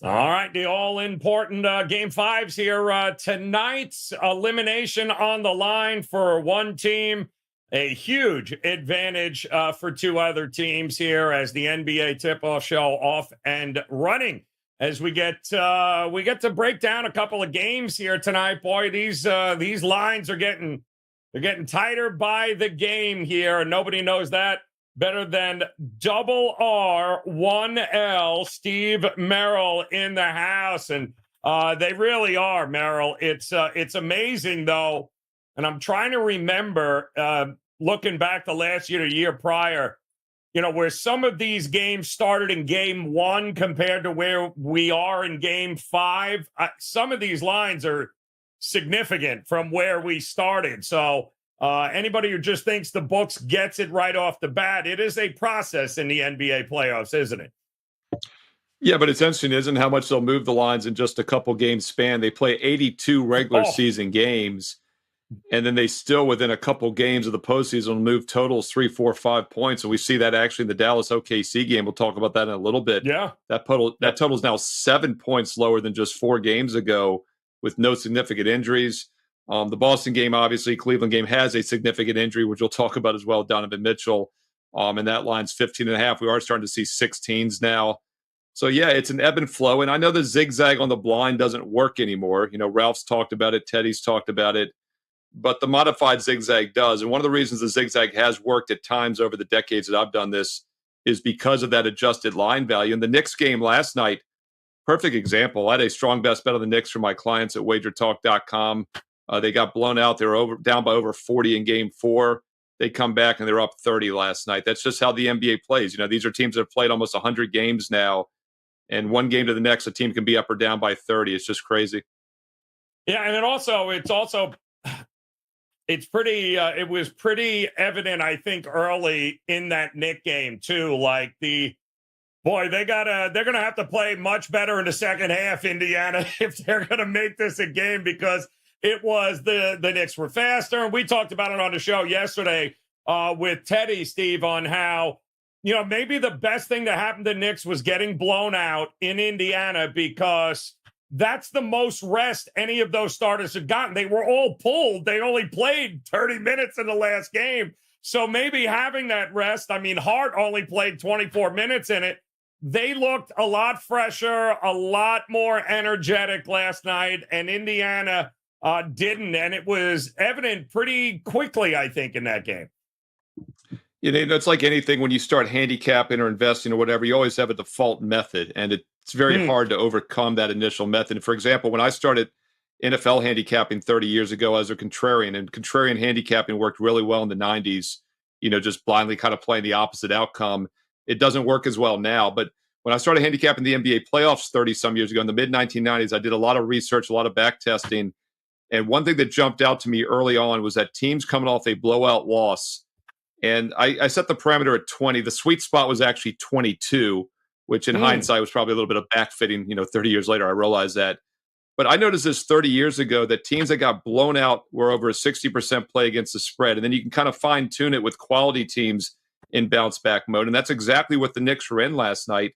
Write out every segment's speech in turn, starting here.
All right, the all-important Game 5s here tonight's elimination on the line for one team. A huge advantage for two other teams here as the NBA tip-off show off and running. As we get to break down a couple of games here tonight. Boy, these lines are getting tighter by the game here, and nobody knows that better than double R, 1L, Steve Merril in the house. And they really are, Merril. It's amazing, though. And I'm trying to remember, looking back the last year, the year prior, where some of these games started in game 1 compared to where we are in game 5. Some of these lines are significant from where we started. So, anybody who just thinks the books gets it right off the bat, it is a process in the NBA playoffs, isn't it? Yeah, but it's interesting, isn't it, how much they'll move the lines in just a couple games span. They play 82 regular season games, and then they still, within a couple games of the postseason, will move totals 3, 4, 5 points. And we see that actually in the Dallas OKC game. We'll talk about that in a little bit. Yeah. That total is now 7 points lower than just 4 games ago with no significant injuries. The Boston game, obviously, Cleveland game has a significant injury, which we'll talk about as well, Donovan Mitchell. And that line's 15.5. We are starting to see 16s now. So, yeah, it's an ebb and flow. And I know the zigzag on the blind doesn't work anymore. Ralph's talked about it. Teddy's talked about it. But the modified zigzag does. And one of the reasons the zigzag has worked at times over the decades that I've done this is because of that adjusted line value. And the Knicks game last night, perfect example. I had a strong best bet on the Knicks for my clients at WagerTalk.com. They got blown out. They were down by over 40 in game 4. They come back and they're up 30 last night. That's just how the NBA plays. These are teams that have played almost 100 games now. And one game to the next, a team can be up or down by 30. It's just crazy. Yeah, and it was pretty evident, I think, early in that Knick game, too. Like they're going to have to play much better in the second half, Indiana, if they're going to make this a game, because it was the Knicks were faster. And we talked about it on the show yesterday with Teddy, Steve, on how, maybe the best thing that happened to the Knicks was getting blown out in Indiana, because that's the most rest any of those starters have gotten. They were all pulled. They only played 30 minutes in the last game. So maybe having that rest, Hart only played 24 minutes in it. They looked a lot fresher, a lot more energetic last night, and Indiana didn't. And it was evident pretty quickly, I think, in that game. It's like anything when you start handicapping or investing or whatever, you always have a default method, and it's very hard to overcome that initial method. For example, when I started NFL handicapping 30 years ago as a contrarian, and contrarian handicapping worked really well in the 90s, just blindly kind of playing the opposite outcome. It doesn't work as well now. But when I started handicapping the NBA playoffs 30-some years ago in the mid-1990s, I did a lot of research, a lot of back testing. And one thing that jumped out to me early on was that teams coming off a blowout loss, and I set the parameter at 20. The sweet spot was actually 22, which in hindsight was probably a little bit of backfitting. 30 years later, I realized that. But I noticed this 30 years ago that teams that got blown out were over a 60% play against the spread. And then you can kind of fine tune it with quality teams in bounce back mode. And that's exactly what the Knicks were in last night.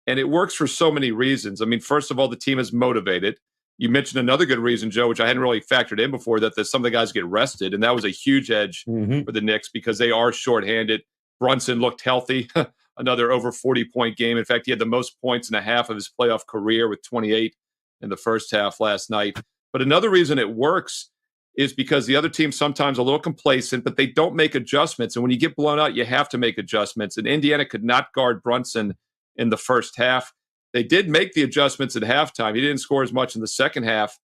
And it works for so many reasons. First of all, the team is motivated. You mentioned another good reason, Joe, which I hadn't really factored in before, that some of the guys get rested. And that was a huge edge for the Knicks because they are shorthanded. Brunson looked healthy, another over 40-point game. In fact, he had the most points in a half of his playoff career with 28 in the first half last night. But another reason it works is because the other team's sometimes a little complacent, but they don't make adjustments. And when you get blown out, you have to make adjustments. And Indiana could not guard Brunson in the first half. They did make the adjustments at halftime. He didn't score as much in the second half.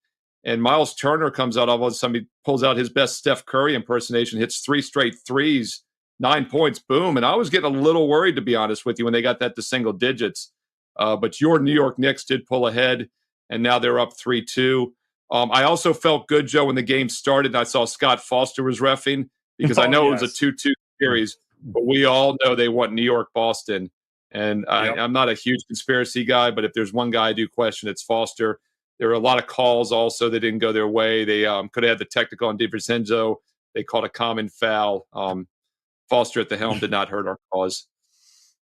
And Miles Turner comes out, all of a sudden he pulls out his best Steph Curry impersonation, hits 3 straight threes, 9 points, boom. And I was getting a little worried, to be honest with you, when they got that to single digits. But your New York Knicks did pull ahead, and now they're up 3-2. I also felt good, Joe, when the game started, and I saw Scott Foster was reffing, because I know it was a 2-2 series, but we all know they want New York-Boston. And I'm not a huge conspiracy guy, but if there's one guy I do question, it's Foster. There were a lot of calls also that didn't go their way. They could have had the technical on DiVincenzo. They called a common foul. Foster at the helm did not hurt our cause.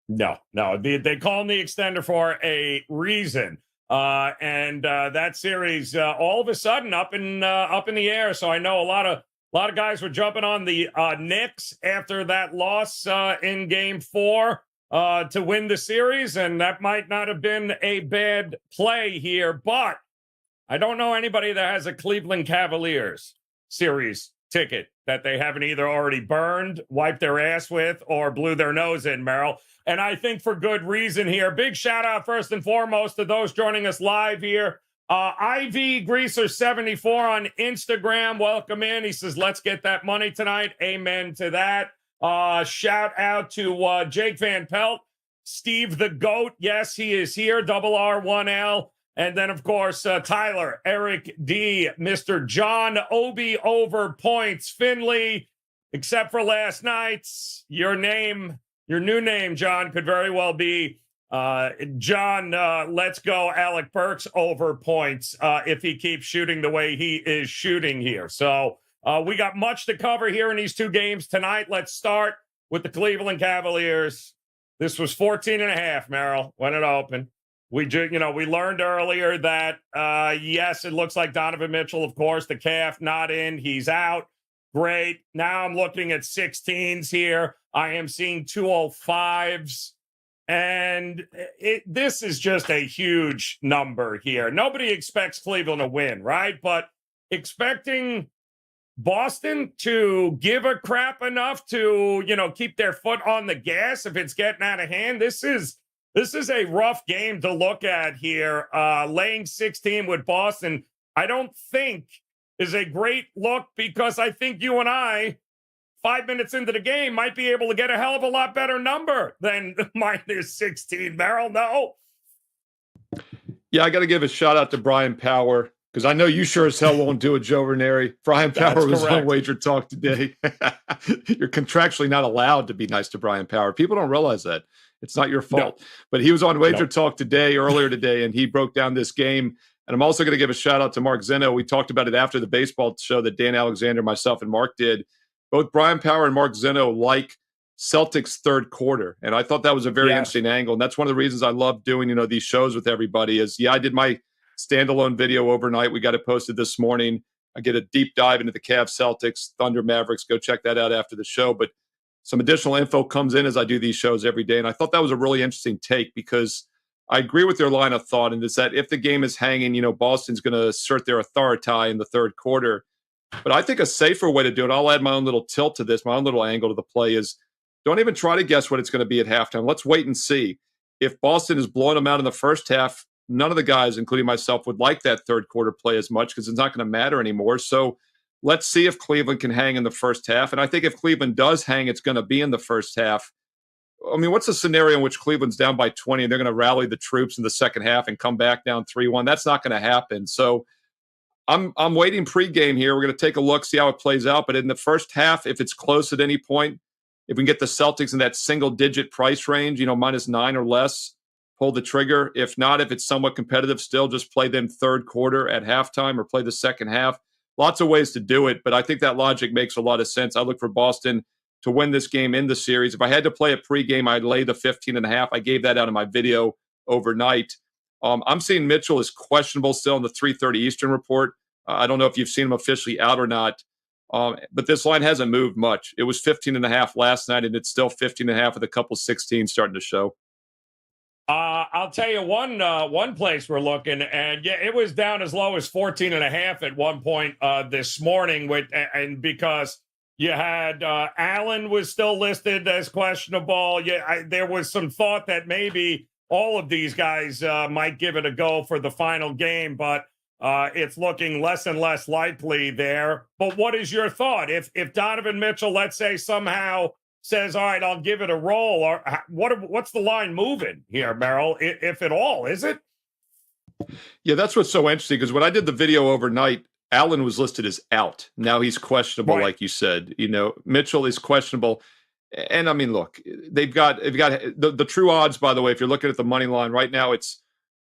No. They call him the extender for a reason. And that series all of a sudden up in the air. So I know a lot of guys were jumping on the Knicks after that loss in Game 4 to win the series, and that might not have been a bad play here. But I don't know anybody that has a Cleveland Cavaliers series ticket that they haven't either already burned, wiped their ass with, or blew their nose in, Merrill. And I think for good reason here. Big shout out first and foremost to those joining us live here. Ivy Greaser 74 on Instagram. Welcome in. He says, let's get that money tonight. Amen to that. Shout out to Jake Van Pelt, Steve the Goat. Yes, he is here. R1L. And then, of course, Tyler, Eric D, Mr. John Obi over points. Finley, except for last night's, your new name, John, could very well be John, let's go, Alec Burks over points if he keeps shooting the way he is shooting here. So we got much to cover here in these two games tonight. Let's start with the Cleveland Cavaliers. This was 14.5, Merrill, when it opened. We learned earlier that, yes, it looks like Donovan Mitchell, of course, the calf not in. He's out. Great. Now I'm looking at 16s here. I am seeing 205s. And this is just a huge number here. Nobody expects Cleveland to win, right? But expecting Boston to give a crap enough to, keep their foot on the gas if it's getting out of hand. This is a rough game to look at here. Laying 16 with Boston, I don't think is a great look, because I think you and I, 5 minutes into the game, might be able to get a hell of a lot better number than minus 16. Merrill, no? Yeah, I got to give a shout out to Brian Power, because I know you sure as hell won't do it, Joe Ranieri. Brian Power was on WagerTalk today. You're contractually not allowed to be nice to Brian Power. People don't realize that. It's not your fault. No. But he was on WagerTalk earlier today, and he broke down this game. And I'm also going to give a shout out to Mark Zeno. We talked about it after the baseball show that Dan Alexander, myself, and Mark did. Both Brian Power and Mark Zeno like Celtics third quarter. And I thought that was a very interesting angle. And that's one of the reasons I love doing, these shows with everybody is, I did my standalone video overnight. We got it posted this morning. I get a deep dive into the Cavs, Celtics, Thunder, Mavericks. Go check that out after the show. But some additional info comes in as I do these shows every day. And I thought that was a really interesting take, because I agree with their line of thought. And it's that if the game is hanging, Boston's going to assert their authority in the third quarter. But I think a safer way to do it, I'll add my own little tilt to this, my own little angle to the play, is don't even try to guess what it's going to be at halftime. Let's wait and see. If Boston is blowing them out in the first half, none of the guys, including myself, would like that third quarter play as much, because it's not going to matter anymore. So let's see if Cleveland can hang in the first half. And I think if Cleveland does hang, it's going to be in the first half. I mean, what's the scenario in which Cleveland's down by 20 and they're going to rally the troops in the second half and come back down 3-1? That's not going to happen. So I'm waiting pregame here. We're going to take a look, see how it plays out. But in the first half, if it's close at any point, if we can get the Celtics in that single-digit price range, -9 or less, pull the trigger. If not, if it's somewhat competitive still, just play them third quarter at halftime or play the second half. Lots of ways to do it, but I think that logic makes a lot of sense. I look for Boston to win this game in the series. If I had to play a pregame, I'd lay the 15.5. I gave that out in my video overnight. I'm seeing Mitchell is questionable still in the 3:30 Eastern report. I don't know if you've seen him officially out or not, but this line hasn't moved much. It was 15.5 last night, and it's still 15.5 with a couple 16 starting to show. I'll tell you one place we're looking, and it was down as low as 14.5 at one point this morning, and because you had Allen was still listed as questionable. There was some thought that maybe all of these guys might give it a go for the final game, but it's looking less and less likely there. But what is your thought? If Donovan Mitchell, let's say, somehow says, all right, I'll give it a roll, or what's the line moving here, Merrill, if at all, is it? Yeah, that's what's so interesting, because when I did the video overnight, Allen was listed as out. Now he's questionable, right, like you said. Mitchell is questionable. And I mean, look, they've got the true odds, by the way, if you're looking at the money line right now, it's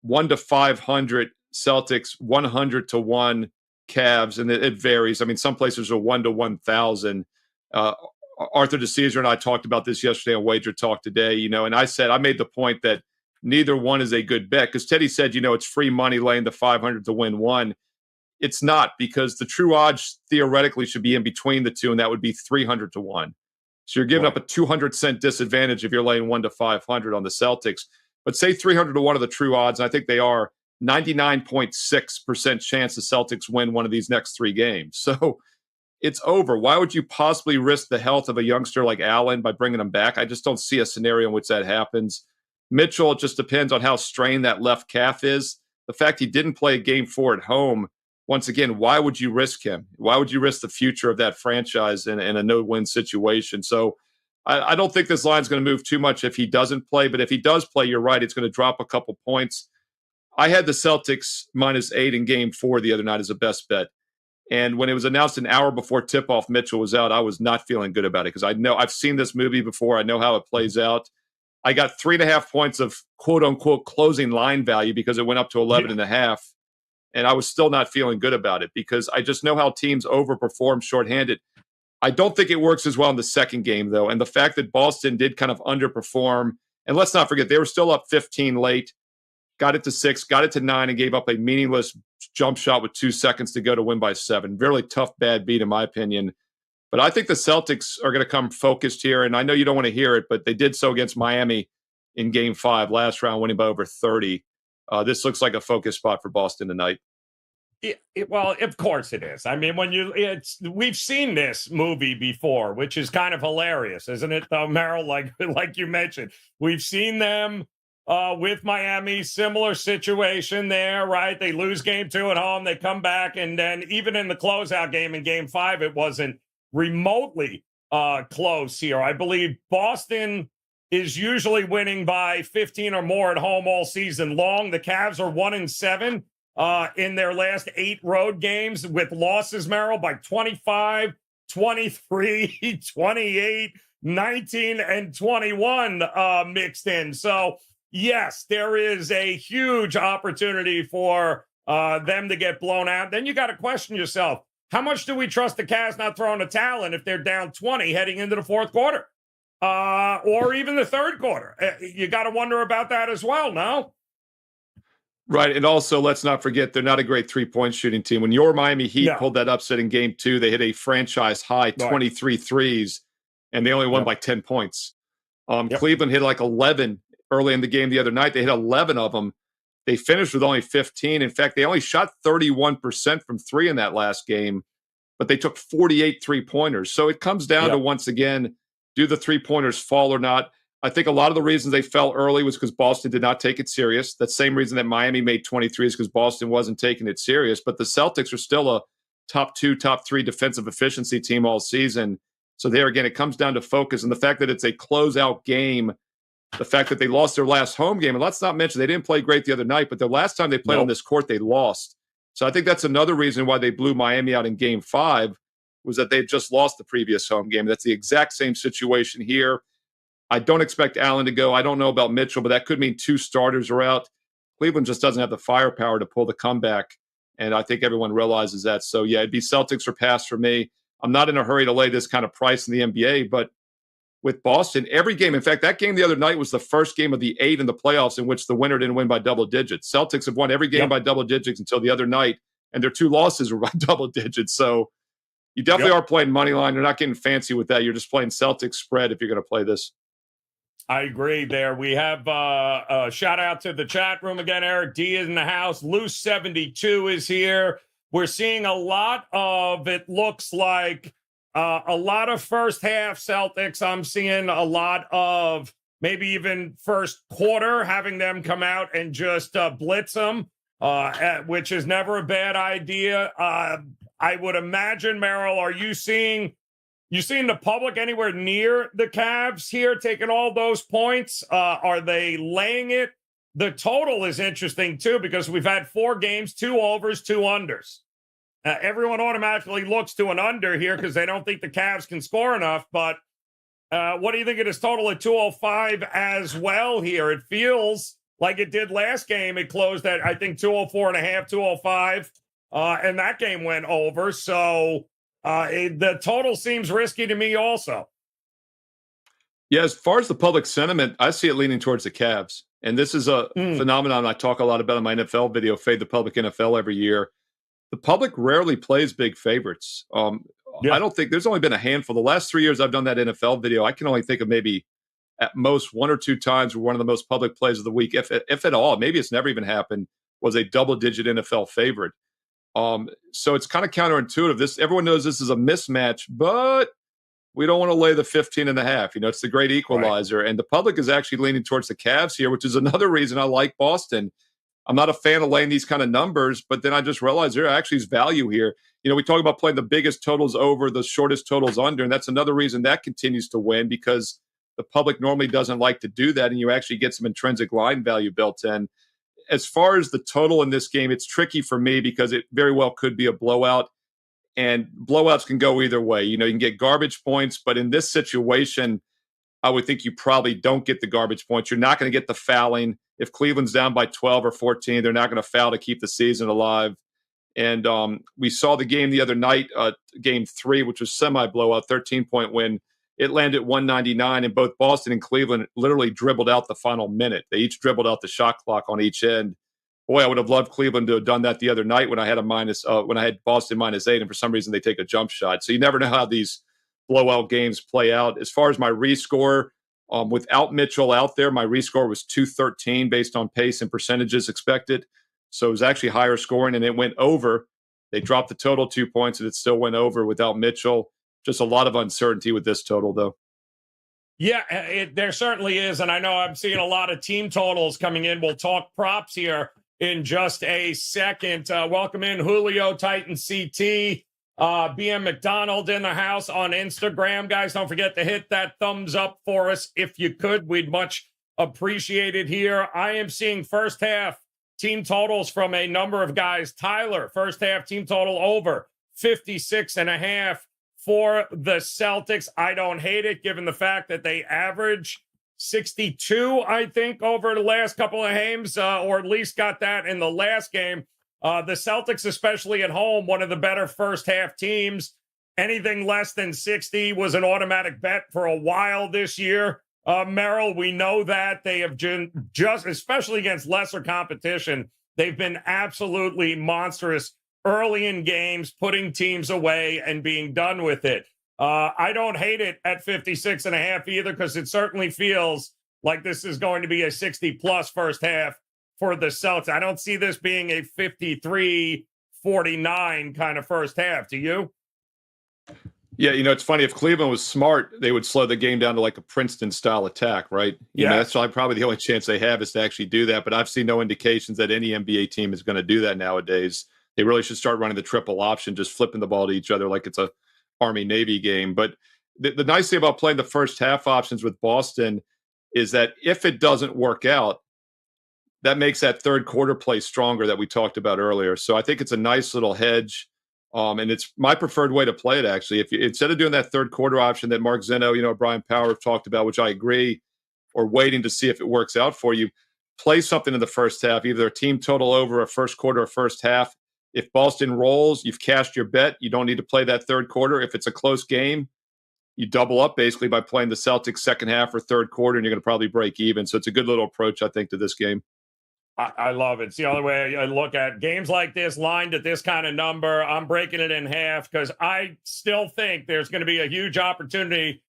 1-500 Celtics, 100-1 Cavs, and it varies. I mean, some places are 1-1,000. Arthur DeCesar and I talked about this yesterday on WagerTalk today, and I said, I made the point that neither one is a good bet. Because Teddy said, it's free money laying the 500 to win one. It's not, because the true odds theoretically should be in between the two, and that would be 300 to 1. So you're giving up a 200-cent disadvantage if you're laying 1 to 500 on the Celtics. But say 300 to 1 are the true odds, and I think they are 99.6% chance the Celtics win one of these next 3 games. So it's over. Why would you possibly risk the health of a youngster like Allen by bringing him back? I just don't see a scenario in which that happens. Mitchell, it just depends on how strained that left calf is. The fact he didn't play game 4 at home, once again, why would you risk him? Why would you risk the future of that franchise in a no-win situation? So I don't think this line's going to move too much if he doesn't play. But if he does play, you're right, it's going to drop a couple points. I had the Celtics -8 in game 4 the other night as a best bet. And when it was announced an hour before tip-off Mitchell was out, I was not feeling good about it, because I know I've seen this movie before. I know how it plays out. I got 3.5 points of quote-unquote closing line value because it went up to 11.5. And I was still not feeling good about it, because I just know how teams overperform shorthanded. I don't think it works as well in the second game, though. And the fact that Boston did kind of underperform, and let's not forget, they were still up 15 late, got it to 6, got it to 9, and gave up a meaningless jump shot with 2 seconds to go to win by 7. Really tough, bad beat, in my opinion. But I think the Celtics are going to come focused here. And I know you don't want to hear it, but they did so against Miami in game 5 last round, winning by over 30. This looks like a focus spot for Boston tonight. Well, of course it is. I mean, we've seen this movie before, which is kind of hilarious, isn't it, though, Merrill? Like you mentioned, we've seen them with Miami, similar situation there, right? They lose game 2 at home, they come back, and then even in the closeout game in game 5, it wasn't remotely close here. I believe Boston is usually winning by 15 or more at home all season long. The Cavs are 1-7 in their last 8 road games, with losses, Merrill, by 25, 23, 28, 19, and 21 mixed in. So, yes, there is a huge opportunity for them to get blown out. Then you got to question yourself, how much do we trust the Cavs not throwing a towel in if they're down 20 heading into the fourth quarter? Or even the third quarter. You got to wonder about that as well, no? Right, and also let's not forget they're not a great three-point shooting team. When your Miami Heat pulled that upset in game 2, they hit a franchise-high 23 threes, and they only won by 10 points. Cleveland hit like 11 early in the game the other night. They hit 11 of them. They finished with only 15. In fact, they only shot 31% from 3 in that last game, but they took 48 three-pointers. So it comes down to, once again, do the three-pointers fall or not? I think a lot of the reasons they fell early was because Boston did not take it serious. That same reason that Miami made 23 is because Boston wasn't taking it serious. But the Celtics are still a top 2, top 3 defensive efficiency team all season. So there again, it comes down to focus. And the fact that it's a closeout game, the fact that they lost their last home game, and let's not mention they didn't play great the other night, but the last time they played on this court, they lost. So I think that's another reason why they blew Miami out in game 5, was that they had just lost the previous home game. That's the exact same situation here. I don't expect Allen to go. I don't know about Mitchell, but that could mean 2 starters are out. Cleveland just doesn't have the firepower to pull the comeback, and I think everyone realizes that. So, yeah, it'd be Celtics or pass for me. I'm not in a hurry to lay this kind of price in the NBA, but with Boston, every game, in fact, that game the other night was the first game of the 8 in the playoffs in which the winner didn't win by double digits. Celtics have won every game by double digits until the other night, and their 2 losses were by double digits. So you definitely are playing money line. You're not getting fancy with that. You're just playing Celtics spread if you're going to play this. I agree there. We have a shout out to the chat room again. Eric D is in the house. Loose 72 is here. We're seeing a lot of, it looks like, a lot of first half Celtics. I'm seeing a lot of maybe even first quarter, having them come out and just blitz them, which is never a bad idea. I would imagine, Merrill, are you seeing the public anywhere near the Cavs here taking all those points? Are they laying it? The total is interesting, too, because we've had 4 games, 2 overs, 2 unders. Everyone automatically looks to an under here because they don't think the Cavs can score enough. But what do you think of this total at 205 as well here? It feels like it did last game. It closed at, I think, 204.5, 205, and that game went over. So the total seems risky to me also. Yeah, as far as the public sentiment, I see it leaning towards the Cavs. And this is a phenomenon I talk a lot about in my NFL video, Fade the Public NFL, every year. The public rarely plays big favorites. I don't think there's only been a handful. The last 3 years I've done that NFL video, I can only think of maybe at most one or two times where one of the most public plays of the week, if at all, maybe it's never even happened, was a double-digit NFL favorite. So it's kind of counterintuitive. Everyone knows this is a mismatch, but we don't want to lay the 15.5. It's the great equalizer. Right. And the public is actually leaning towards the Cavs here, which is another reason I like Boston. I'm not a fan of laying these kind of numbers, but then I just realized there actually is value here. We talk about playing the biggest totals over, the shortest totals under, and that's another reason that continues to win, because the public normally doesn't like to do that, and you actually get some intrinsic line value built in. As far as the total in this game, it's tricky for me because it very well could be a blowout, and blowouts can go either way. You can get garbage points, but in this situation, I would think you probably don't get the garbage points. You're not going to get the fouling. If Cleveland's down by 12 or 14, they're not going to foul to keep the season alive. And we saw the game the other night, game 3, which was semi-blowout, 13-point win. It landed 199, and both Boston and Cleveland literally dribbled out the final minute. They each dribbled out the shot clock on each end. Boy, I would have loved Cleveland to have done that the other night when I had when I had Boston -8, and for some reason they take a jump shot. So you never know how these blowout games play out. As far as my rescore, without Mitchell out there, my rescore was 213 based on pace and percentages expected. So it was actually higher scoring, and it went over. They dropped the total 2 points, and it still went over without Mitchell. Just a lot of uncertainty with this total, though. Yeah, there certainly is. And I know I'm seeing a lot of team totals coming in. We'll talk props here in just a second. Welcome in Julio, Titan CT, BM McDonald in the house on Instagram. Guys, don't forget to hit that thumbs up for us if you could. We'd much appreciate it here. I am seeing first half team totals from a number of guys. Tyler, first half team total over 56.5 for the Celtics. I don't hate it, given the fact that they average 62, I think, over the last couple of games, or at least got that in the last game. The Celtics, especially at home, one of the better first half teams. Anything less than 60 was an automatic bet for a while this year. Merril, we know that they have just, especially against lesser competition, they've been absolutely monstrous early in games, putting teams away and being done with it. I don't hate it at 56.5 either, because it certainly feels like this is going to be a 60-plus first half for the Celtics. I don't see this being a 53-49 kind of first half. Do you? Yeah, it's funny. If Cleveland was smart, they would slow the game down to like a Princeton-style attack, right? That's probably the only chance they have is to actually do that. But I've seen no indications that any NBA team is going to do that nowadays. They really should start running the triple option, just flipping the ball to each other like it's a Army-Navy game. But the nice thing about playing the first half options with Boston is that if it doesn't work out, that makes that third quarter play stronger that we talked about earlier. So I think it's a nice little hedge. And it's my preferred way to play it, actually. If you, instead of doing that third quarter option that Mark Zeno, Brian Power have talked about, which I agree, or waiting to see if it works out for you, play something in the first half, either a team total over a first quarter or first half. If Boston rolls, you've cashed your bet. You don't need to play that third quarter. If it's a close game, you double up basically by playing the Celtics second half or third quarter, and you're going to probably break even. So it's a good little approach, I think, to this game. I love it. It's the only way I look at games like this, lined at this kind of number. I'm breaking it in half because I still think there's going to be a huge opportunity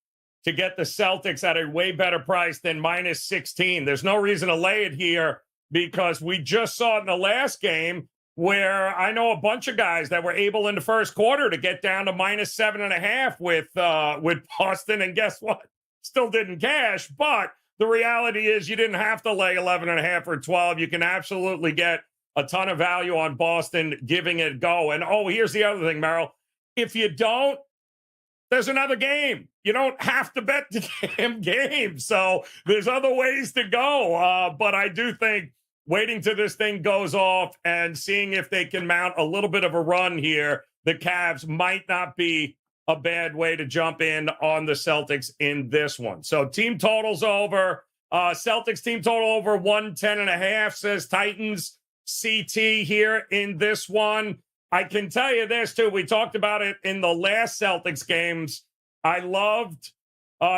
to get the Celtics at a way better price than -16. There's no reason to lay it here because we just saw it in the last game where I know a bunch of guys that were able in the first quarter to get down to -7.5 with Boston. And guess what? Still didn't cash, but the reality is you didn't have to lay 11.5 or 12. You can absolutely get a ton of value on Boston giving it a go. And, here's the other thing, Merril. If you don't, there's another game. You don't have to bet the damn game. So there's other ways to go. But I do think waiting till this thing goes off and seeing if they can mount a little bit of a run here, the Cavs might not be a bad way to jump in on the Celtics in this one. So team totals over. Celtics team total over 110.5, says Titans CT here in this one. I can tell you this, too. We talked about it in the last Celtics games. I loved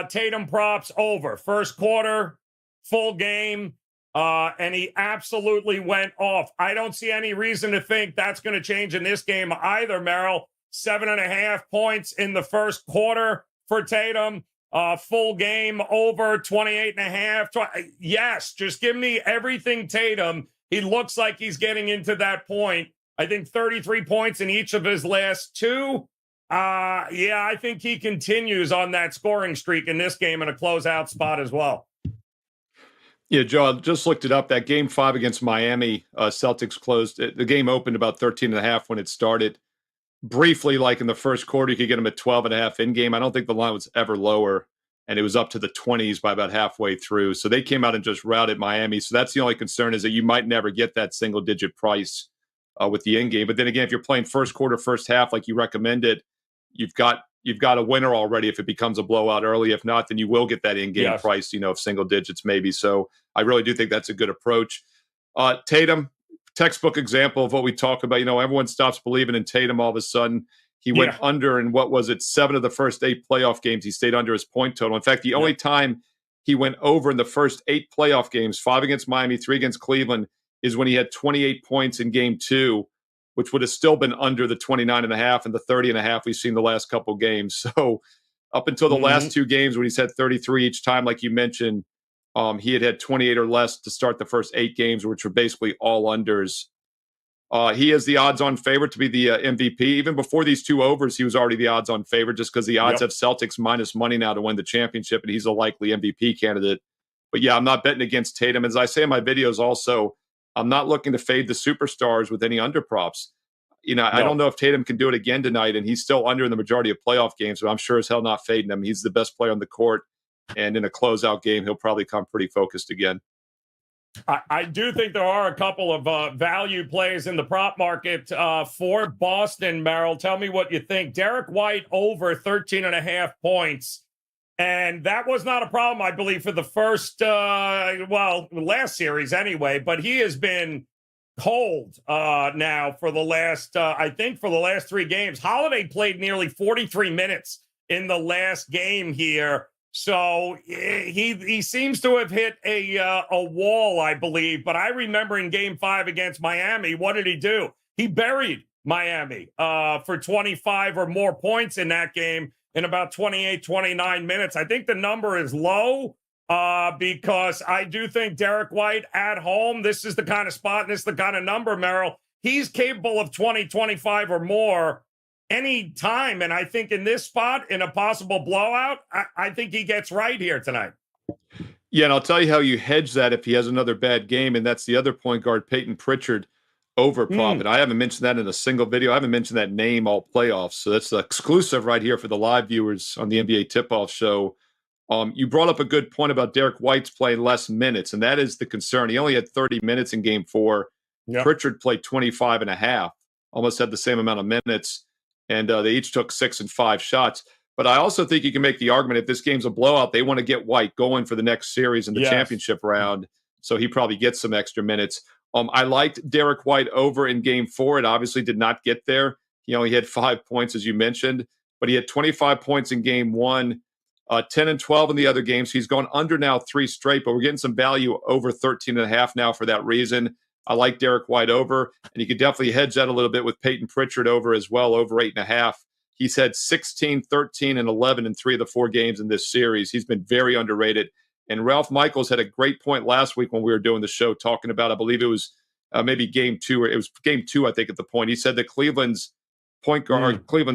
Tatum props over. First quarter, full game. and he absolutely went off. I don't see any reason to think that's going to change in this game either, Merrill. 7.5 points in the first quarter for Tatum. Full game over 28.5. Yes, just give me everything Tatum. He looks like he's getting into that point. I think 33 points in each of his last two. Yeah, I think he continues on that scoring streak in this game in a closeout spot as well. Yeah, Joe, I just looked it up. That game 5 against Miami, Celtics closed. The game opened about 13.5 when it started. Briefly, like in the first quarter, you could get them at 12.5 in game. I don't think the line was ever lower, and it was up to the 20s by about halfway through. So they came out and just routed Miami. So that's the only concern, is that you might never get that single-digit price with the in game. But then again, if you're playing first quarter, first half, like you recommended, you've got a winner already if it becomes a blowout early. If not, then you will get that in-game price, of single digits maybe. So I really do think that's a good approach. Tatum, textbook example of what we talk about. Everyone stops believing in Tatum all of a sudden. He went under in, 7 of the first 8 playoff games. He stayed under his point total. In fact, the only time he went over in the first 8 playoff games, 5 against Miami, 3 against Cleveland, is when he had 28 points in game 2, which would have still been under the 29.5 and the 30.5 we've seen the last couple games. So up until the last 2 games when he's had 33 each time, like you mentioned, he had 28 or less to start the first 8 games, which were basically all unders. He is the odds-on favorite to be the MVP. Even before these 2 overs, he was already the odds-on favorite, just because the odds have Celtics minus money now to win the championship, and he's a likely MVP candidate. But yeah, I'm not betting against Tatum. As I say in my videos also, I'm not looking to fade the superstars with any underprops. I don't know if Tatum can do it again tonight, and he's still under in the majority of playoff games, but I'm sure as hell not fading him. He's the best player on the court. And in a closeout game, he'll probably come pretty focused again. I do think there are a couple of value plays in the prop market for Boston, Merrill. Tell me what you think. Derek White over 13.5 points. And that was not a problem, I believe, for the first, last series anyway. But he has been cold now for the last, for the last 3 games. Holiday played nearly 43 minutes in the last game here. So he seems to have hit a wall, I believe. But I remember in game 5 against Miami, what did he do? He buried Miami for 25 or more points in that game in about 28, 29 minutes. I think the number is low because I do think Derek White at home, this is the kind of spot, and this is the kind of number, Merrill. He's capable of 20, 25 or more any time. And I think in this spot, in a possible blowout, I think he gets right here tonight. Yeah, and I'll tell you how you hedge that if he has another bad game, and that's the other point guard, Peyton Pritchard, over prop. And I haven't mentioned that in a single video. I haven't mentioned that name all playoffs. So that's the exclusive right here for the live viewers on the NBA Tip-Off Show. You brought up a good point about Derek White's playing less minutes, and that is the concern. He only had 30 minutes in game 4. Yep. Pritchard played 25.5, almost had the same amount of minutes, and they each took 6 and 5 shots. But I also think you can make the argument if this game's a blowout, they want to get White going for the next series in the championship round, so he probably gets some extra minutes. I liked Derek White over in game 4. It obviously did not get there. He only had 5 points, as you mentioned, but he had 25 points in game 1, 10 and 12 in the other games. He's gone under now 3 straight, but we're getting some value over 13.5 now for that reason. I like Derek White over, and you could definitely hedge that a little bit with Peyton Pritchard over as well, over 8.5. He's had 16, 13, and 11 in 3 of the 4 games in this series. He's been very underrated. And Ralph Michaels had a great point last week when we were doing the show talking about, I believe it was maybe game 2, or it was game 2, I think, at the point. He said that Cleveland's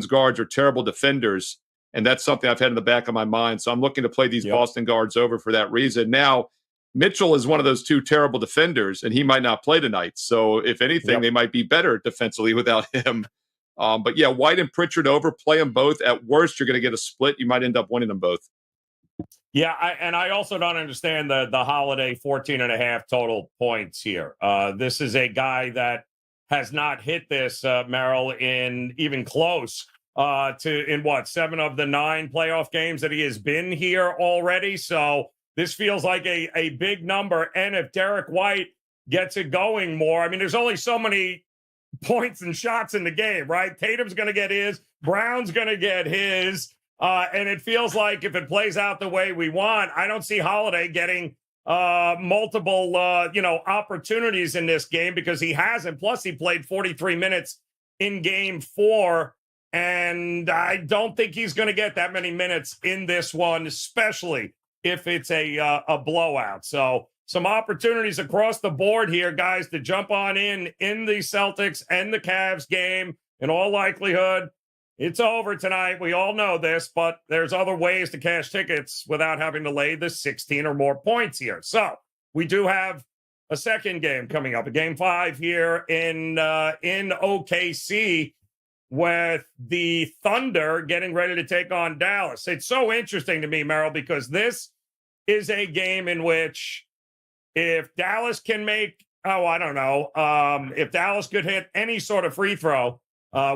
guards are terrible defenders, and that's something I've had in the back of my mind. So I'm looking to play these Boston guards over for that reason. Now, Mitchell is one of those 2 terrible defenders, and he might not play tonight. So if anything, they might be better defensively without him. But yeah, White and Pritchard over, play them both. At worst, you're going to get a split. You might end up winning them both. Yeah, I also don't understand the Holiday 14.5 total points here. This is a guy that has not hit this, Merrill, in even close to 7 of the 9 playoff games that he has been here already. So this feels like a big number. And if Derek White gets it going more, I mean, there's only so many points and shots in the game, right? Tatum's going to get his, Brown's going to get his. And it feels like if it plays out the way we want, I don't see Holiday getting multiple, opportunities in this game because he hasn't. Plus, he played 43 minutes in game 4. And I don't think he's going to get that many minutes in this one, especially if it's a blowout. So some opportunities across the board here, guys, to jump on in the Celtics and the Cavs game. In all likelihood, it's over tonight. We all know this, but there's other ways to cash tickets without having to lay the 16 or more points here. So we do have a second game coming up, a game 5 here in OKC, with the Thunder getting ready to take on Dallas. It's so interesting to me, Merril, because this is a game in which if Dallas can make, if Dallas could hit any sort of free throw,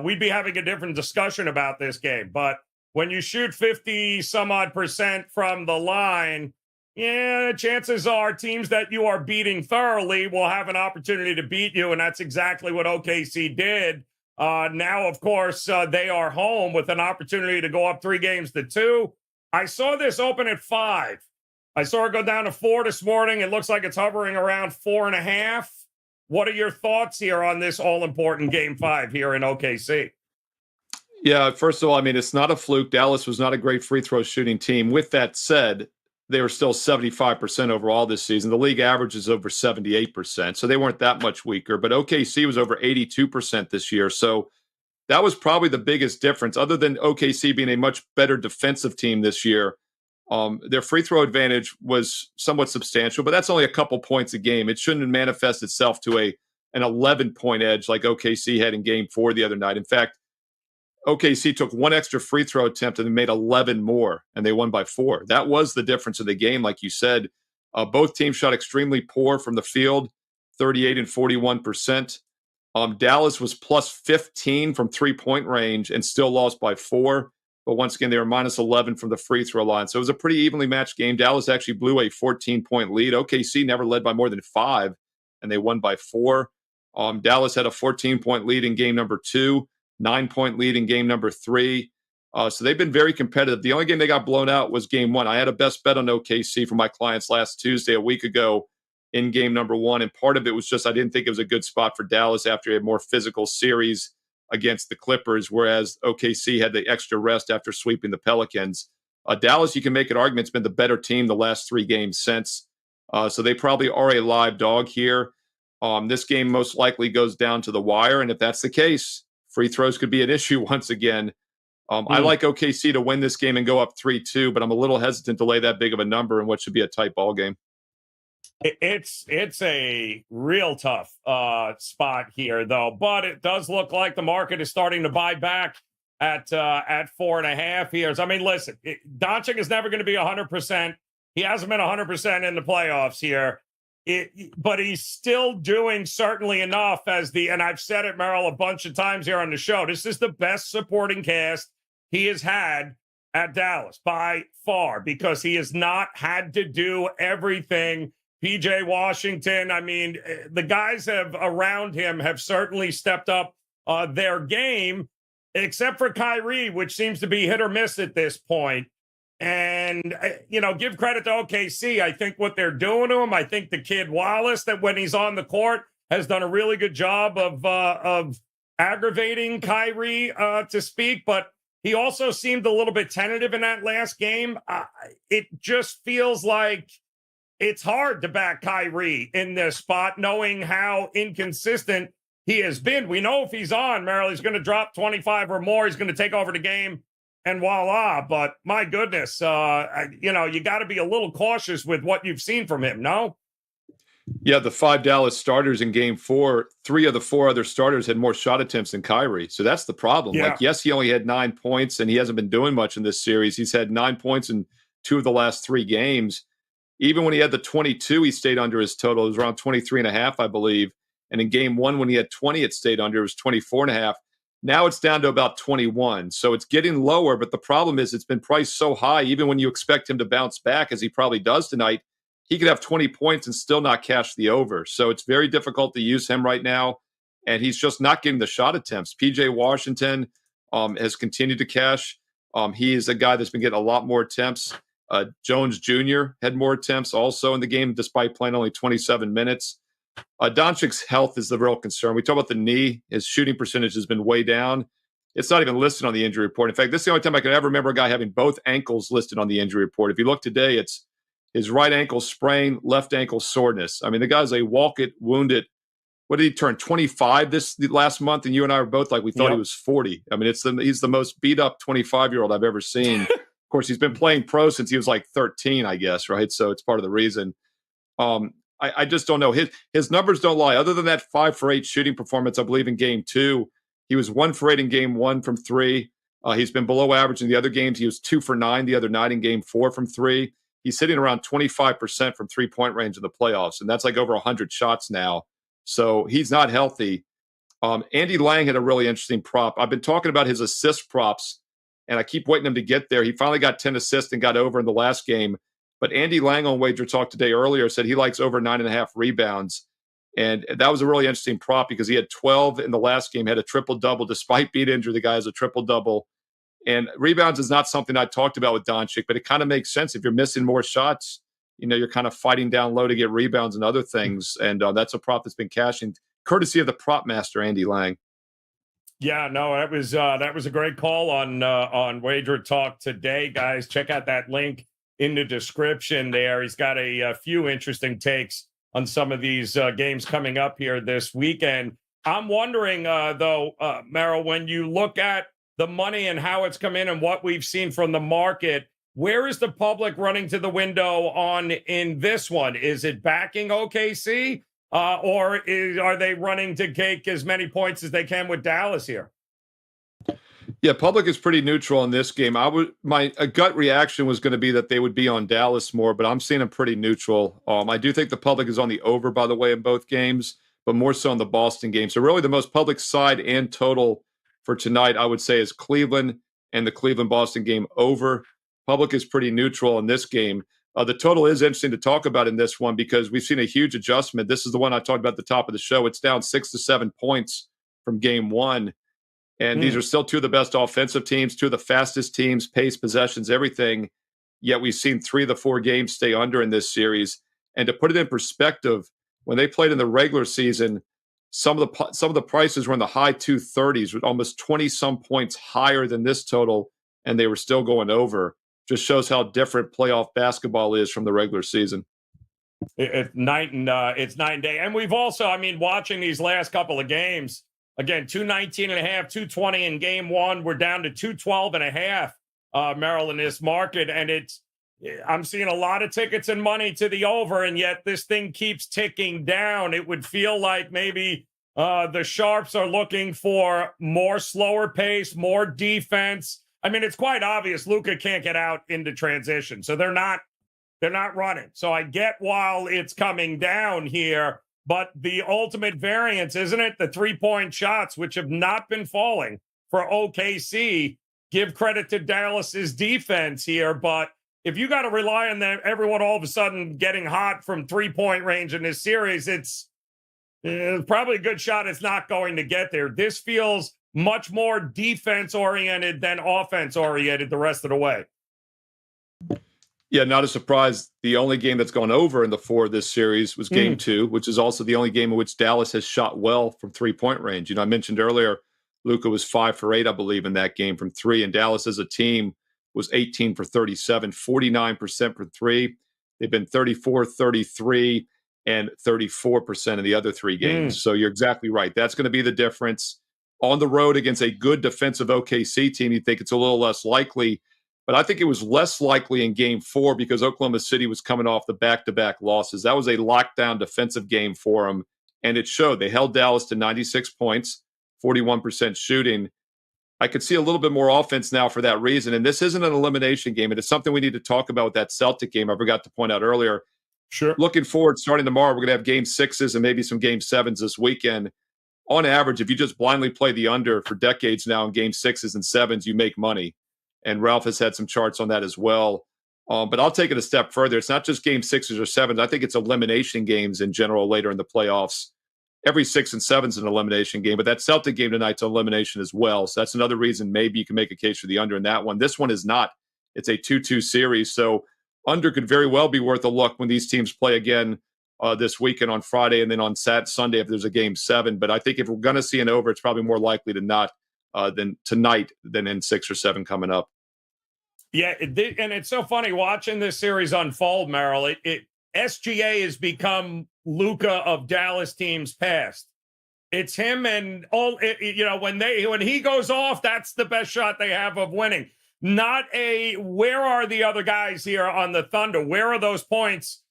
we'd be having a different discussion about this game. But when you shoot 50 some odd % from the line, chances are teams that you are beating thoroughly will have an opportunity to beat you. And that's exactly what OKC did. Now, of course, they are home with an opportunity to go up 3-2. I saw this open at 5. I saw it go down to 4 this morning. It looks like it's hovering around 4.5. What are your thoughts here on this all-important game 5 here in OKC? Yeah, first of all, I mean, it's not a fluke. Dallas was not a great free throw shooting team. With that said, they were still 75% overall this season. The league average is over 78%, so they weren't that much weaker. But OKC was over 82% this year, so that was probably the biggest difference. Other than OKC being a much better defensive team this year, their free throw advantage was somewhat substantial, but that's only a couple points a game. It shouldn't manifest itself to an 11-point edge like OKC had in game 4 the other night. In fact, OKC took one extra free throw attempt and they made 11 more, and they won by 4. That was the difference of the game, like you said. Both teams shot extremely poor from the field, 38 and 41%. Dallas was plus 15 from three-point range and still lost by 4. But once again, they were minus 11 from the free throw line. So it was a pretty evenly matched game. Dallas actually blew a 14-point lead. OKC never led by more than 5, and they won by 4. Dallas had a 14-point lead in game number 2, 9-point lead in game number 3. So they've been very competitive. The only game they got blown out was game 1. I had a best bet on OKC for my clients last Tuesday, a week ago, in game number 1. And part of it was just I didn't think it was a good spot for Dallas after a more physical series against the Clippers, whereas OKC had the extra rest after sweeping the Pelicans. Dallas, you can make an argument, it's been the better team the last 3 games since. So they probably are a live dog here. This game most likely goes down to the wire. And if that's the case, free throws could be an issue once again. I like OKC to win this game and go up 3-2, but I'm a little hesitant to lay that big of a number in what should be a tight ball game. It's a real tough spot here, though. But it does look like the market is starting to buy back at 4.5 here. I mean, listen, Doncic is never going to be 100%. He hasn't been 100% in the playoffs here. But he's still doing certainly enough and I've said it, Merril, a bunch of times here on the show. This is the best supporting cast he has had at Dallas by far, because he has not had to do everything. PJ Washington, I mean, the guys around him have certainly stepped up their game, except for Kyrie, which seems to be hit or miss at this point. And, give credit to OKC. I think what they're doing to him, I think the kid Wallace, that when he's on the court, has done a really good job of aggravating Kyrie, to speak. But he also seemed a little bit tentative in that last game. It just feels like it's hard to back Kyrie in this spot, knowing how inconsistent he has been. We know if he's on, Merril, he's going to drop 25 or more. He's going to take over the game, and voila. But my goodness, you got to be a little cautious with what you've seen from him, no? Yeah, the 5 Dallas starters in game 4, 3 of the 4 other starters had more shot attempts than Kyrie. So that's the problem. Yeah. Like, yes, he only had 9 points, and he hasn't been doing much in this series. He's had 9 points in 2 of the last 3 games. Even when he had the 22, he stayed under his total. It was around 23.5, I believe. And in game 1, when he had 20, it stayed under. It was 24.5. Now it's down to about 21. So it's getting lower, but the problem is it's been priced so high, even when you expect him to bounce back, as he probably does tonight, he could have 20 points and still not cash the over. So it's very difficult to use him right now, and he's just not getting the shot attempts. PJ Washington has continued to cash. He is a guy that's been getting a lot more attempts. Jones Jr. had more attempts also in the game, despite playing only 27 minutes. Doncic's health is the real concern. We talk about the knee. His shooting percentage has been way down. It's not even listed on the injury report. In fact, this is the only time I can ever remember a guy having both ankles listed on the injury report. If you look today, it's his right ankle sprain, left ankle soreness. I mean, the guy's a walk-it, wounded. What did he turn, 25 this last month? And you and I were both like, we thought he was 40. I mean, he's the most beat-up 25-year-old I've ever seen. Of course, he's been playing pro since he was like 13, I guess, right? So it's part of the reason. I just don't know. His numbers don't lie. Other than that 5 for 8 shooting performance, I believe, in game 2, he was 1 for 8 in game 1 from 3. He's been below average in the other games. He was 2 for 9 the other night in game 4 from 3. He's sitting around 25% from three-point range in the playoffs, and that's like over 100 shots now. So he's not healthy. Andy Lang had a really interesting prop. I've been talking about his assist props, and I keep waiting him to get there. He finally got 10 assists and got over in the last game. But Andy Lang on WagerTalk today earlier said he likes over 9.5 rebounds. And that was a really interesting prop because he had 12 in the last game, had a triple-double. Despite being injured, the guy has a triple-double. And rebounds is not something I talked about with Doncic, but it kind of makes sense. If you're missing more shots, you're kind of fighting down low to get rebounds and other things. And that's a prop that's been cashing, courtesy of the prop master, Andy Lang. Yeah, no, that was a great call on WagerTalk today, guys. Check out that link in the description there. He's got a few interesting takes on some of these games coming up here this weekend. I'm wondering, though, Merril, when you look at the money and how it's come in and what we've seen from the market, where is the public running to the window on in this one? Is it backing OKC, or are they running to take as many points as they can with Dallas here? Yeah, public is pretty neutral in this game. My gut reaction was going to be that they would be on Dallas more, but I'm seeing them pretty neutral. I do think the public is on the over, by the way, in both games, but more so in the Boston game. So really the most public side and total for tonight, I would say, is Cleveland and the Cleveland-Boston game over. Public is pretty neutral in this game. The total is interesting to talk about in this one because we've seen a huge adjustment. This is the one I talked about at the top of the show. It's down 6 to 7 points from game 1. And these are still 2 of the best offensive teams, 2 of the fastest teams, pace, possessions, everything. Yet we've seen 3 of the 4 games stay under in this series. And to put it in perspective, when they played in the regular season, some of the prices were in the high 230s, with almost 20-some points higher than this total, and they were still going over. Just shows how different playoff basketball is from the regular season. It's night and day. And we've also, watching these last couple of games, again, 219.5, 220 in game 1. We're down to 212.5, Merril, in this market. And I'm seeing a lot of tickets and money to the over, and yet this thing keeps ticking down. It would feel like maybe the Sharps are looking for more slower pace, more defense. It's quite obvious Luka can't get out into transition, so they're not running. So I get while it's coming down here, but the ultimate variance, isn't it? The 3-point shots, which have not been falling for OKC. Give credit to Dallas's defense here, but if you got to rely on them, everyone all of a sudden getting hot from 3-point range in this series, it's probably a good shot it's not going to get there. This feels much more defense-oriented than offense-oriented the rest of the way. Yeah, not a surprise. The only game that's gone over in the 4 of this series was game 2, which is also the only game in which Dallas has shot well from 3-point range. I mentioned earlier, Luka was 5 for 8, I believe, in that game from 3, and Dallas as a team was 18 for 37, 49% from 3. They've been 34, 33, and 34% in the other 3 games. So you're exactly right. That's going to be the difference. On the road against a good defensive OKC team, you think it's a little less likely. But I think it was less likely in game 4 because Oklahoma City was coming off the back-to-back losses. That was a lockdown defensive game for them, and it showed. They held Dallas to 96 points, 41% shooting. I could see a little bit more offense now for that reason. And this isn't an elimination game. It is something we need to talk about with that Celtic game I forgot to point out earlier. Sure. Looking forward, starting tomorrow, we're going to have game 6s and maybe some game 7s this weekend. On average, if you just blindly play the under for decades now in game 6s and 7s, you make money. And Ralph has had some charts on that as well. But I'll take it a step further. It's not just game 6s or 7s. I think it's elimination games in general later in the playoffs. Every 6 and 7 is an elimination game, but that Celtic game tonight's an elimination as well. So that's another reason maybe you can make a case for the under in that one. This one is not. It's a 2-2 series. So under could very well be worth a look when these teams play again this weekend on Friday and then on Sunday if there's a game 7. But I think if we're going to see an over, it's probably more likely to not than tonight than in 6 or 7 coming up. Yeah, and it's so funny watching this series unfold, Merrill. SGA has become Luka of Dallas teams past. It's him and all. When he goes off, that's the best shot they have of winning. Not where are the other guys here on the Thunder? Where are those points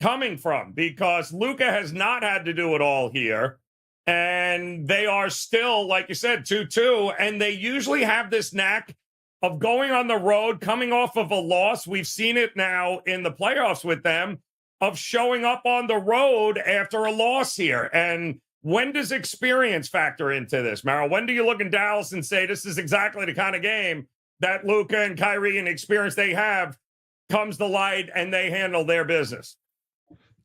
coming from? Because Luka has not had to do it all here. And they are still, like you said, 2-2. And they usually have this knack of going on the road, coming off of a loss. We've seen it now in the playoffs with them, of showing up on the road after a loss here. And when does experience factor into this, Merrill? When do you look in Dallas and say this is exactly the kind of game that Luka and Kyrie and the experience they have comes to light and they handle their business?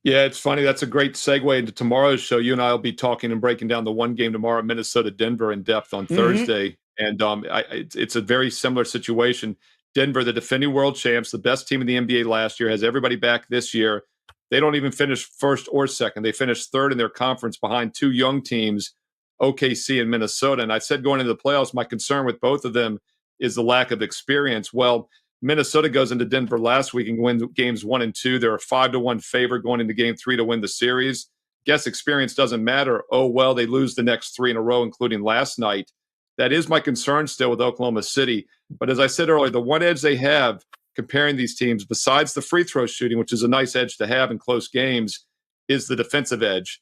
Yeah, it's funny. That's a great segue into tomorrow's show. You and I will be talking and breaking down the one game tomorrow, Minnesota-Denver, in depth on Thursday. And it's a very similar situation. Denver, the defending world champs, the best team in the NBA last year, has everybody back this year. They don't even finish first or second. They finished third in their conference behind 2 young teams, OKC and Minnesota. And I said going into the playoffs, my concern with both of them is the lack of experience. Well, Minnesota goes into Denver last week and wins games 1 and 2. They're a 5-1 favorite going into game 3 to win the series. Guess experience doesn't matter. Oh, well, they lose the next 3 in a row, including last night. That is my concern still with Oklahoma City. But as I said earlier, the one edge they have comparing these teams, besides the free throw shooting, which is a nice edge to have in close games, is the defensive edge.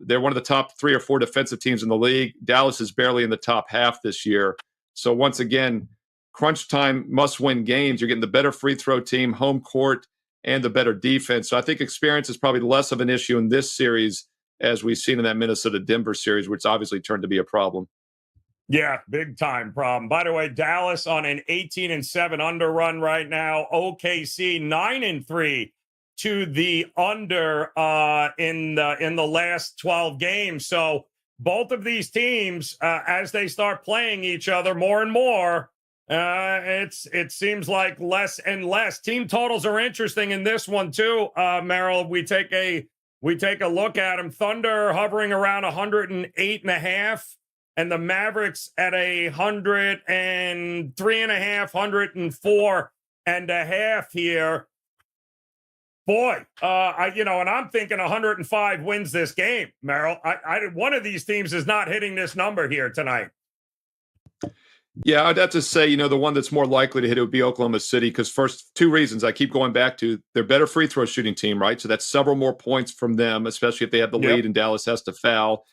They're one of the top 3 or 4 defensive teams in the league. Dallas is barely in the top half this year. So once again, crunch time must-win games. You're getting the better free throw team, home court, and the better defense. So I think experience is probably less of an issue in this series as we've seen in that Minnesota-Denver series, which obviously turned to be a problem. Yeah, big time problem. By the way, Dallas on an 18-7 under run right now. OKC 9-3 to the under in the last 12 games. So both of these teams, as they start playing each other more and more, it seems like less and less. Team totals are interesting in this one too. Merrill, we take a look at them. Thunder hovering around 108.5. And the Mavericks at 103.5, 104.5 here. Boy, and I'm thinking 105 wins this game, Merrill. One of these teams is not hitting this number here tonight. Yeah, I'd have to say, the one that's more likely to hit it would be Oklahoma City, because first, 2 reasons I keep going back to. They're better free throw shooting team, right? So that's several more points from them, especially if they have the lead and Dallas has to foul.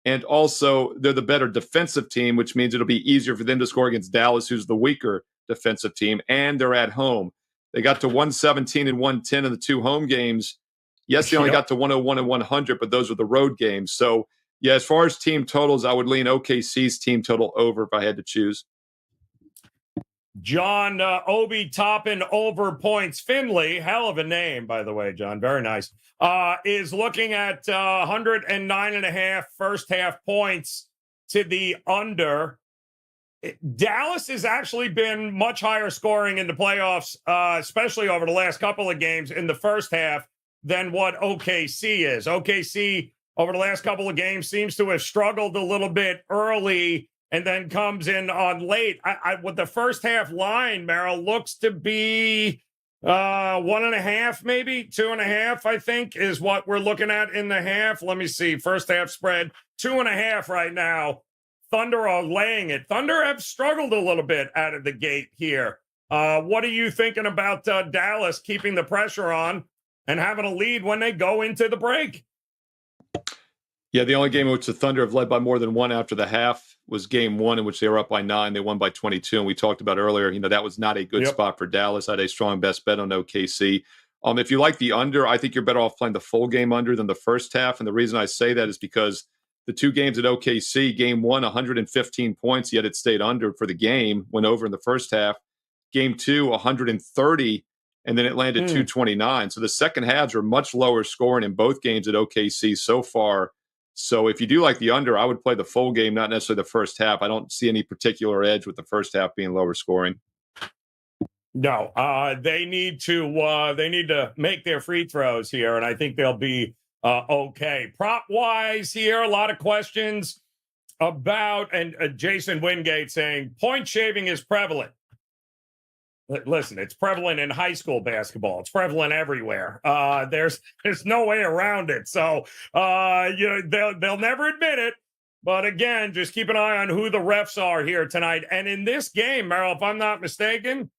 And also, they're the better defensive team, which means it'll be easier for them to score against Dallas, who's the weaker defensive team, and they're at home. They got to 117 and 110 in the 2 home games. Yes, they only got to 101 and 100, but those were the road games. So, yeah, as far as team totals, I would lean OKC's team total over if I had to choose. John Obi Toppin over points. Finley, hell of a name, by the way, John. Very nice. Is looking at 109.5 first half points to the under. Dallas has actually been much higher scoring in the playoffs, especially over the last couple of games in the first half, than what OKC is. OKC over the last couple of games seems to have struggled a little bit early and then comes in on late. With the first half line, Merrill, looks to be 1.5, maybe 2.5, I think, is what we're looking at in the half. Let me see. First half spread, 2.5 right now. Thunder are laying it. Thunder have struggled a little bit out of the gate here. What are you thinking about Dallas keeping the pressure on and having a lead when they go into the break? Yeah, the only game in which the Thunder have led by more than 1 after the half was game 1, in which they were up by 9. They won by 22. And we talked about earlier, that was not a good spot for Dallas. I had a strong best bet on OKC. If you like the under, I think you're better off playing the full game under than the first half. And the reason I say that is because the 2 games at OKC, game 1, 115 points, yet it stayed under for the game, went over in the first half. Game 2, 130, and then it landed 229. So the second halves are much lower scoring in both games at OKC so far. So if you do like the under, I would play the full game, not necessarily the first half. I don't see any particular edge with the first half being lower scoring. No, they need to make their free throws here, and I think they'll be okay. Prop wise here, a lot of questions about, and Jason Wingate saying point shaving is prevalent. Listen, it's prevalent in high school basketball. It's prevalent everywhere. There's no way around it. So they'll never admit it. But again, just keep an eye on who the refs are here tonight. And in this game, Merrill, if I'm not mistaken,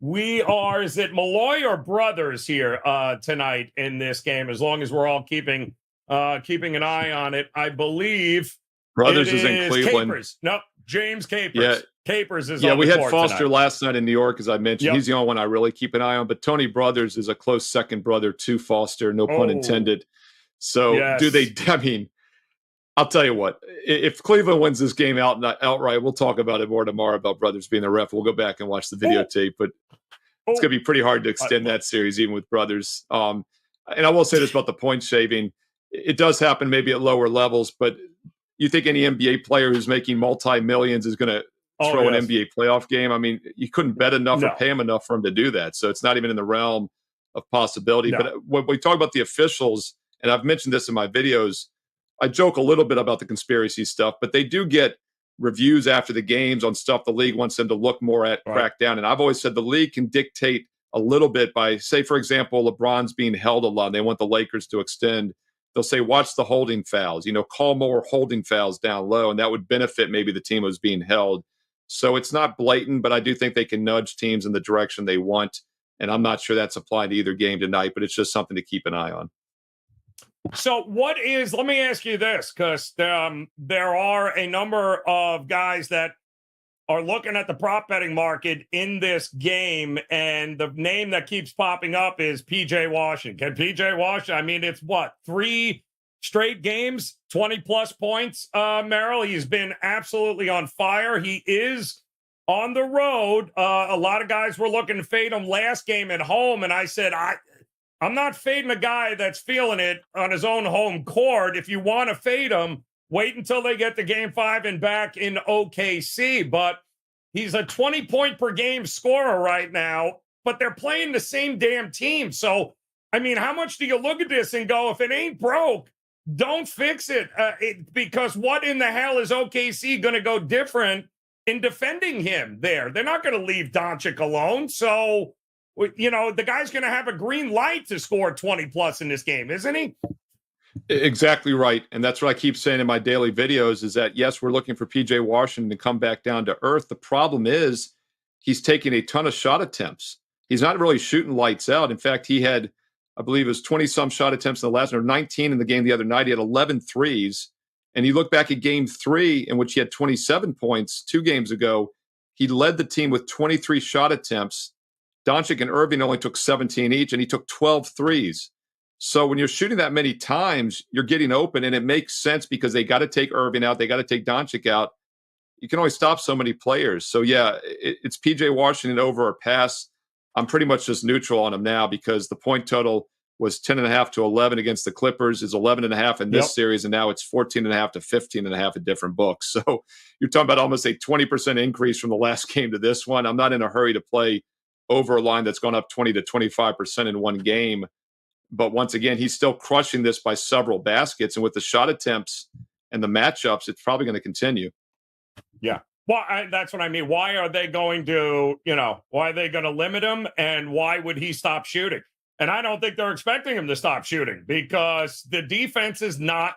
is it Malloy or Brothers here tonight in this game? As long as we're all keeping an eye on it, I believe Brothers is in Cleveland. Capers. No, James Capers. Yeah. Capers is yeah, on we the had court Foster tonight. last night in New York, as I mentioned. Yep. He's the only one I really keep an eye on. But Tony Brothers is a close second brother to Foster, no pun intended. So yes. I mean, I'll tell you what, if Cleveland wins this game outright, we'll talk about it more tomorrow about Brothers being the ref. We'll go back and watch the videotape, but it's going to be pretty hard to extend that series, even with Brothers. And I will say this about the point shaving. It does happen maybe at lower levels, but you think any NBA player who's making multi-millions is going to throw an NBA playoff game? I mean, you couldn't bet enough or pay him enough for him to do that. So it's not even in the realm of possibility. No. But when we talk about the officials, and I've mentioned this in my videos, I joke a little bit about the conspiracy stuff, but they do get reviews after the games on stuff the league wants them to look more at, crack down. And I've always said the league can dictate a little bit by, say, for example, LeBron's being held a lot, and they want the Lakers to extend. They'll say, watch the holding fouls, call more holding fouls down low, and that would benefit maybe the team who's being held. So it's not blatant, but I do think they can nudge teams in the direction they want. And I'm not sure that's applied to either game tonight, but it's just something to keep an eye on. So let me ask you this, because there are a number of guys that are looking at the prop betting market in this game, and the name that keeps popping up is P.J. Washington. Can P.J. Washington, I mean, it's 3 straight games, 20-plus points, Merrill. He's been absolutely on fire. He is on the road. A lot of guys were looking to fade him last game at home, and I said, I'm not fading a guy that's feeling it on his own home court. If you want to fade him, wait until they get to Game 5 and back in OKC. But he's a 20-point-per-game scorer right now, but they're playing the same damn team. So, I mean, how much do you look at this and go, if it ain't broke, don't fix it? Because what in the hell is OKC going to go different in defending him there? They're not going to leave Doncic alone. So, the guy's going to have a green light to score 20-plus in this game, isn't he? Exactly right. And that's what I keep saying in my daily videos is that, yes, we're looking for P.J. Washington to come back down to earth. The problem is he's taking a ton of shot attempts. He's not really shooting lights out. In fact, he had, I believe it was 20-some shot attempts in the last, or 19 in the game the other night. He had 11 threes. And you look back at Game 3, in which he had 27 points 2 games ago. He led the team with 23 shot attempts. Doncic and Irving only took 17 each, and he took 12 threes. So when you're shooting that many times, you're getting open, and it makes sense because they got to take Irving out. They got to take Doncic out. You can only stop so many players. So, yeah, it's P.J. Washington over or pass. I'm pretty much just neutral on him now because the point total was 10.5 to 11 against the Clippers, is 11.5 in this series, and now it's 14.5 to 15.5 at different books. So you're talking about almost a 20% increase from the last game to this one. I'm not in a hurry to play over a line that's gone up 20 to 25% in one game. But once again, he's still crushing this by several baskets. And with the shot attempts and the matchups, it's probably going to continue. Yeah. Well, that's what I mean. Why are they going to, why are they going to limit him? And why would he stop shooting? And I don't think they're expecting him to stop shooting because the defense is not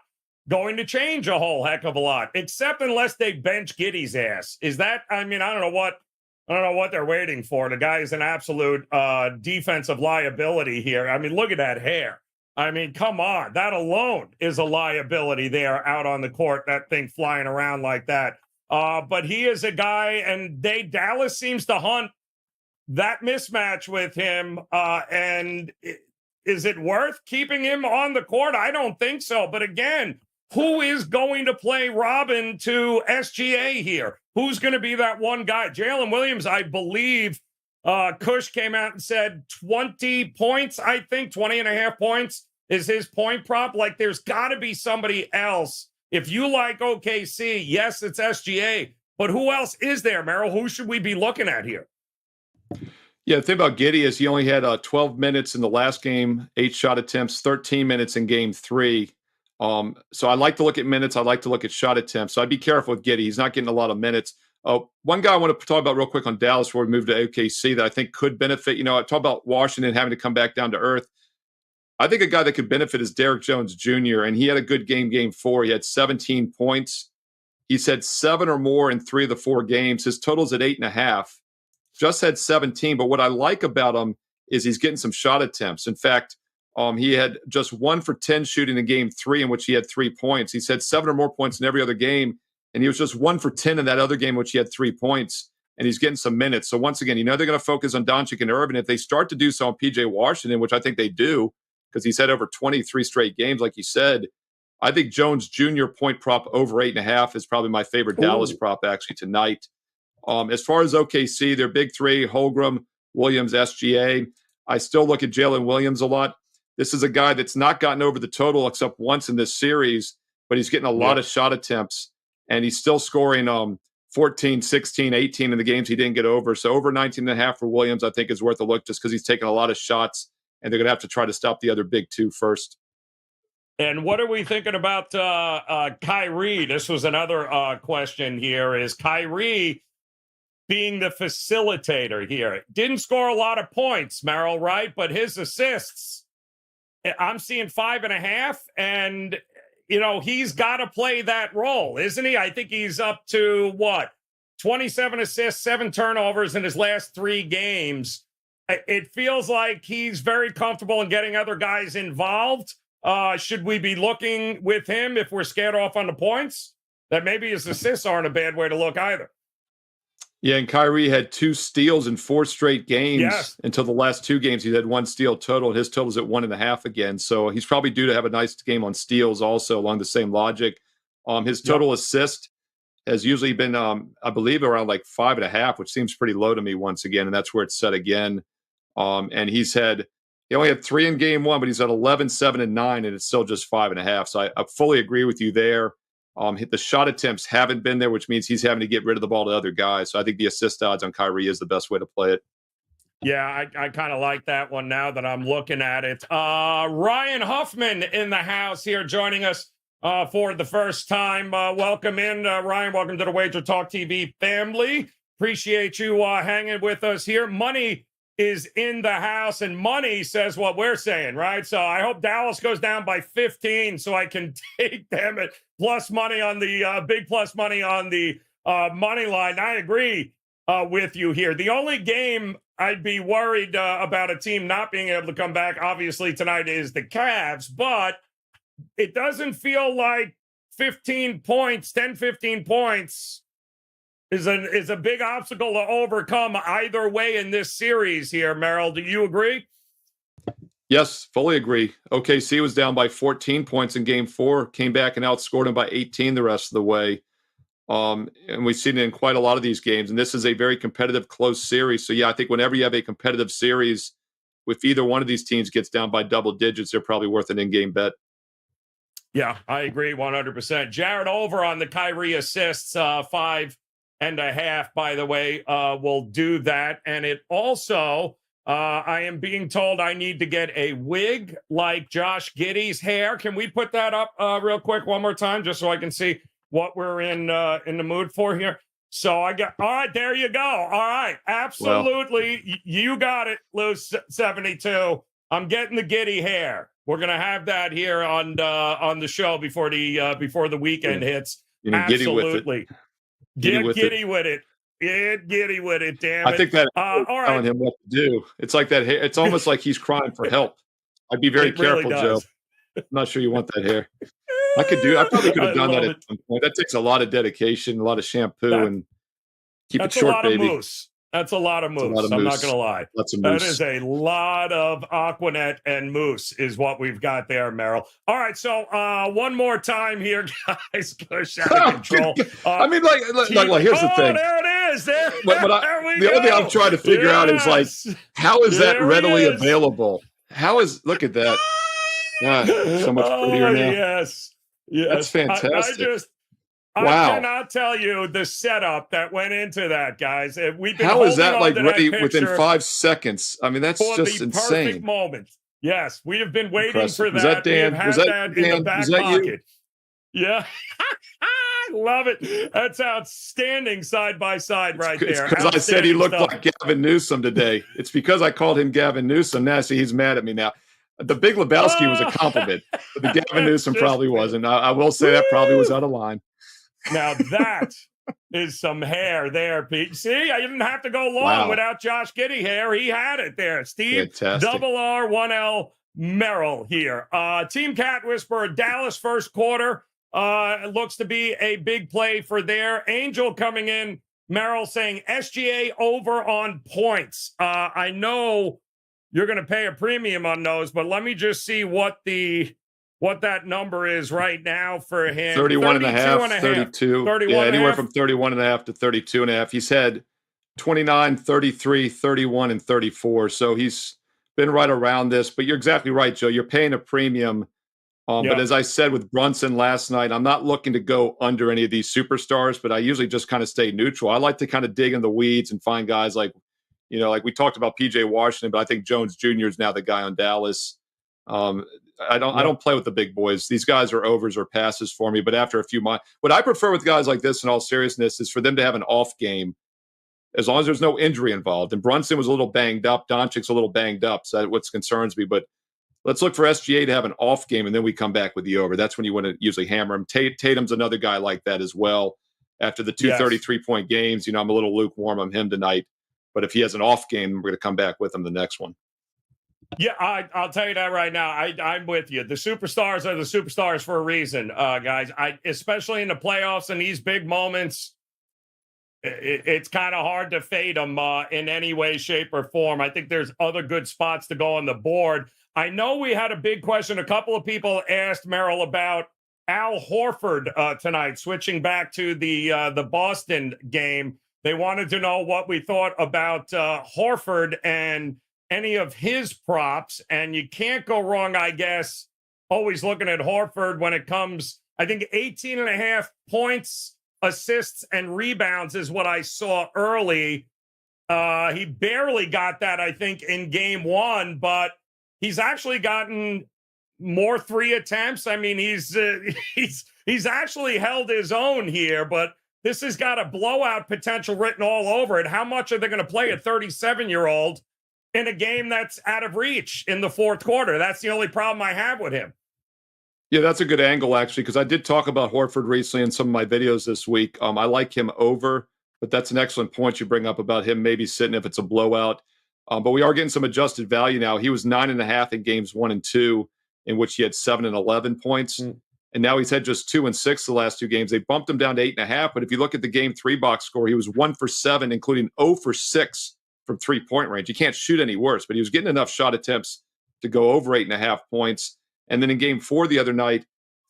going to change a whole heck of a lot, except unless they bench Giddey's ass. Is that, I don't know what they're waiting for. The guy is an absolute defensive liability here. I mean, look at that hair. I mean, come on. That alone is a liability there out on the court, that thing flying around like that. But he is a guy, and Dallas seems to hunt that mismatch with him. And is it worth keeping him on the court? I don't think so. But again, who is going to play Robin to SGA here? Who's going to be that one guy? Jalen Williams, I believe, Kush came out and said 20 points, I think, 20.5 points is his point prop. Like, there's got to be somebody else. If you like OKC, yes, it's SGA. But who else is there, Merrill? Who should we be looking at here? Yeah, the thing about Giddey is he only had 12 minutes in the last game, 8 shot attempts, 13 minutes in game 3. So I like to look at minutes. I like to look at shot attempts. So I'd be careful with Giddey. He's not getting a lot of minutes. One guy I want to talk about real quick on Dallas before we move to OKC that I think could benefit. I talk about Washington having to come back down to earth. I think a guy that could benefit is Derrick Jones Jr., and he had a good game 4. He had 17 points. He's had 7 or more in 3 of the 4 games. His total's at 8.5. Just had 17, but what I like about him is he's getting some shot attempts. In fact, he had just 1 for 10 shooting in game 3, in which he had 3 points. He's had 7 or more points in every other game, and he was just 1 for 10 in that other game, in which he had 3 points, and he's getting some minutes. So once again, they're going to focus on Doncic and Irvin. If they start to do so on PJ Washington, which I think they do, because he's had over 23 straight games, like you said, I think Jones Jr. point prop over 8.5 is probably my favorite Dallas prop actually tonight. As far as OKC, their big 3, Holmgren, Williams, SGA. I still look at Jalen Williams a lot. This is a guy that's not gotten over the total except once in this series, but he's getting a lot of shot attempts, and he's still scoring 14, 16, 18 in the games he didn't get over. So over 19.5 for Williams, I think, is worth a look just because he's taking a lot of shots, and they're going to have to try to stop the other big 2 first. And what are we thinking about Kyrie? This was another question here. Is Kyrie being the facilitator here? Didn't score a lot of points, Merril, right? But his assists, I'm seeing 5.5, and he's got to play that role, isn't he? I think he's up to 27 assists, 7 turnovers in his last 3 games. It feels like he's very comfortable in getting other guys involved. Should we be looking with him if we're scared off on the points? That maybe his assists aren't a bad way to look either. Yeah, and Kyrie had 2 steals in 4 straight games until the last 2 games. He had 1 steal total, and his total's at 1.5 again. So he's probably due to have a nice game on steals also along the same logic. His total assist has usually been, I believe, around like 5.5, which seems pretty low to me once again, and that's where it's set again. And he only had 3 in game 1, but he's at 11, 7, and 9, and it's still just 5.5. So I fully agree with you there. The shot attempts haven't been there, which means he's having to get rid of the ball to other guys. So I think the assist odds on Kyrie is the best way to play it. Yeah, I kind of like that one now that I'm looking at it. Ryan Huffman in the house here joining us for the first time. Welcome in, Ryan. Welcome to the WagerTalk TV family. Appreciate you hanging with us here. Money is in the house, and money says what we're saying, right? So I hope Dallas goes down by 15 so I can take them at plus money on the big plus money on the money line. I agree with you here. The only game I'd be worried about a team not being able to come back, obviously, tonight is the Cavs, but it doesn't feel like 15 points, 10, 15 points is a big obstacle to overcome either way in this series here, Merril. Do you agree? Yes, fully agree. OKC was down by 14 points in game 4, came back and outscored them by 18 the rest of the way. And we've seen it in quite a lot of these games. And this is a very competitive, close series. So, yeah, I think whenever you have a competitive series, if either one of these teams gets down by double digits, they're probably worth an in-game bet. Yeah, I agree 100%. Jared over on the Kyrie assists, 5.5, by the way, will do that. And it also, I am being told I need to get a wig like Josh Giddey's hair. Can we put that up real quick one more time just so I can see what we're in the mood for here? So all right, there you go. All right, absolutely. Well, you got it, Loose 72. I'm getting the Giddey hair. We're going to have that here on the show before the weekend hits. Absolutely. Get giddy with it. Get giddy with it, damn it. I think that all right. Telling him what to do. It's like that hair. It's almost like he's crying for help. I'd be very careful, really, Joe. I'm not sure you want that hair. I probably could have done that at some point. That takes a lot of dedication, a lot of shampoo, and keep it short, baby. Mousse. That's a lot of mousse. I'm not going to lie. Lots of mousse. That is a lot of Aquanet and mousse is what we've got there, Merril. All right, so one more time here, guys. Gosh, out of control. I mean, like here's the thing. There it is. There we go. The only thing I'm trying to figure out is, like, how is that readily available? Look at that. So much prettier now. Yes. That's fantastic. I cannot tell you the setup that went into that, guys. We've been How is that holding like on to ready that within picture 5 seconds? I mean, that's for just the insane. perfect moment. Yes, we have been waiting Impressive. for Was that. that We have Dan? had Was that that in Dan? the back Was that pocket. you? Yeah. I love it. That's outstanding side by side right It's there. because I said he looked stuff. like Gavin Newsom today. It's because I called him Gavin Newsom. Now, see, he's mad at me now. The Big Lebowski was a compliment, but the Gavin Newsom probably wasn't. I will say that probably was out of line. Now that is some hair there, Pete. See, I didn't have to go long without Josh Giddey hair. He had it there. Steve, double R, 1L, Merril here. Team Cat Whisperer, Dallas first quarter. It looks to be a big play for there. Angel coming in, Merril saying SGA over on points. I know you're going to pay a premium on those, but let me just see what that number is right now for him. 31 and a half, 32. 31 yeah, anywhere half. from 31 and a half to 32 and a half. He's had 29, 33, 31, and 34. So he's been right around this. But you're exactly right, Joe. You're paying a premium. But as I said with Brunson last night, I'm not looking to go under any of these superstars, but I usually just kind of stay neutral. I like to kind of dig in the weeds and find guys like we talked about PJ Washington, but I think Jones Jr. is now the guy on Dallas. I don't play with the big boys. These guys are overs or passes for me. But after a few months, what I prefer with guys like this, in all seriousness, is for them to have an off game, as long as there's no injury involved. And Brunson was a little banged up. Doncic's a little banged up. So that's what concerns me. But let's look for SGA to have an off game, and then we come back with the over. That's when you want to usually hammer him. Tatum's another guy like that as well. After the 33-point games, I'm a little lukewarm on him tonight. But if he has an off game, we're going to come back with him the next one. Yeah, I'll tell you that right now. I'm with you. The superstars are the superstars for a reason, guys. Especially in the playoffs and these big moments, it's kind of hard to fade them in any way, shape, or form. I think there's other good spots to go on the board. I know we had a big question. A couple of people asked Merril about Al Horford tonight, switching back to the Boston game. They wanted to know what we thought about Horford and any of his props. And you can't go wrong, I guess, always looking at Horford when it comes, I think 18 and a half points, assists, and rebounds is what I saw early. He barely got that, I think, in game one, but he's actually gotten more 3 attempts. I mean, he's actually held his own here, but this has got a blowout potential written all over it. How much are they going to play a 37-year-old in a game that's out of reach in the fourth quarter? That's the only problem I have with him. Yeah, that's a good angle, actually, because I did talk about Horford recently in some of my videos this week. I like him over, but that's an excellent point you bring up about him maybe sitting if it's a blowout. But we are getting some adjusted value now. He was 9.5 in games 1 and 2, in which he had 7 and 11 points. And now he's had just 2 and 6 the last 2 games. They bumped him down to 8.5. But if you look at the game 3 box score, he was 1 for 7, including 0 for 6 from 3-point range. You can't shoot any worse, but he was getting enough shot attempts to go over 8.5 points. And then in game 4 the other night,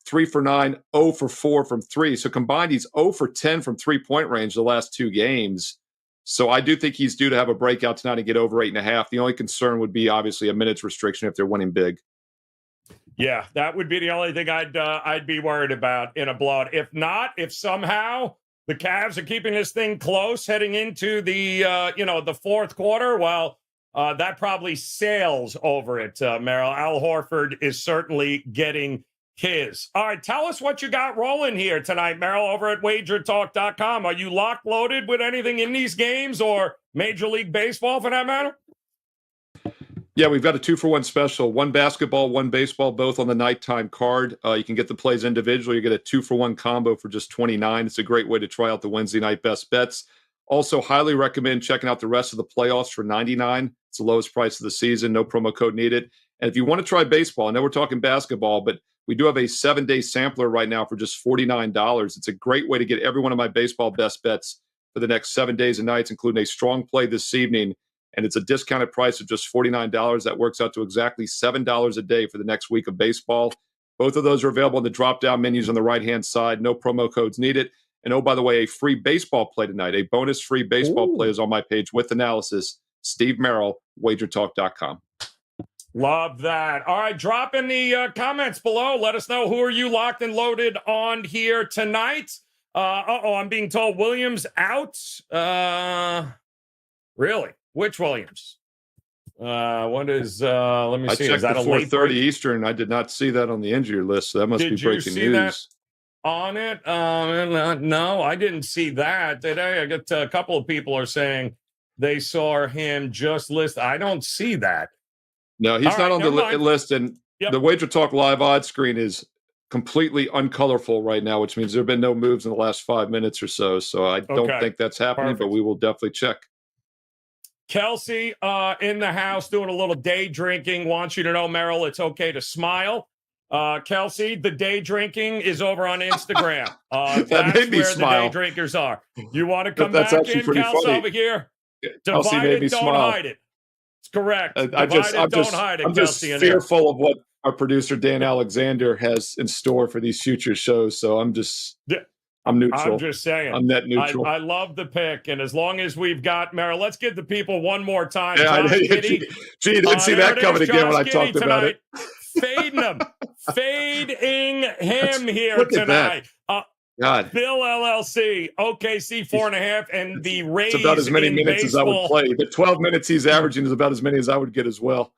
3 for 9, 0 for 4 from 3. So combined, he's 0 for 10 from 3-point range the last 2 games. So I do think he's due to have a breakout tonight and get over 8.5. The only concern would be obviously a minutes restriction if they're winning big. Yeah, that would be the only thing I'd be worried about in a blowout. If not, if somehow the Cavs are keeping this thing close heading into the the fourth quarter, well, that probably sails over it, Merril. Al Horford is certainly getting his. All right, tell us what you got rolling here tonight, Merril, over at WagerTalk.com. Are you locked loaded with anything in these games or Major League Baseball for that matter? Yeah, we've got a 2-for-1 special. 1 basketball, 1 baseball, both on the nighttime card. You can get the plays individually. You get a 2-for-1 combo for just $29. It's a great way to try out the Wednesday night best bets. Also, highly recommend checking out the rest of the playoffs for $99. It's the lowest price of the season. No promo code needed. And if you want to try baseball, I know we're talking basketball, but we do have a 7-day sampler right now for just $49. It's a great way to get every one of my baseball best bets for the next 7 days and nights, including a strong play this evening. And it's a discounted price of just $49. That works out to exactly $7 a day for the next week of baseball. Both of those are available in the drop-down menus on the right-hand side. No promo codes needed. And oh, by the way, a free baseball play tonight. A bonus free baseball play is on my page with analysis. Steve Merril, WagerTalk.com. Love that. All right, drop in the comments below. Let us know who are you locked and loaded on here tonight. I'm being told Williams out. Really? Which Williams? What is, let me see. I checked Is that the a late 4:30 break? Eastern. I did not see that on the injury list. So that must be breaking see that news. on it? No, I didn't see that. Today, I got a couple of people are saying they saw him just list. I don't see that. No, he's not on the list. And the WagerTalk live odds screen is completely uncolorful right now, which means there have been no moves in the last 5 minutes or so. So I don't think that's happening, but we will definitely check. Kelsey in the house doing a little day drinking. Wants you to know, Merrill, it's okay to smile. Kelsey, the day drinking is over on Instagram. That that's made me where smile. the day drinkers are. You want to come that's back in, Kelsey, over here? Divide it, don't hide it. It's correct. I'm just fearful of what our producer, Dan Alexander, has in store for these future shows. So I'm neutral. I'm just saying. I'm net neutral. I love the pick. And as long as we've got Merrill, let's give the people one more time. Yeah, Josh Giddey. Gee, you didn't see that coming again when I talked about it. Fading him. Fading him here Look tonight. God. Bill LLC, OKC 4.5, and the Rays. It's about as many minutes baseball. as I would play. The 12 minutes he's averaging is about as many as I would get as well.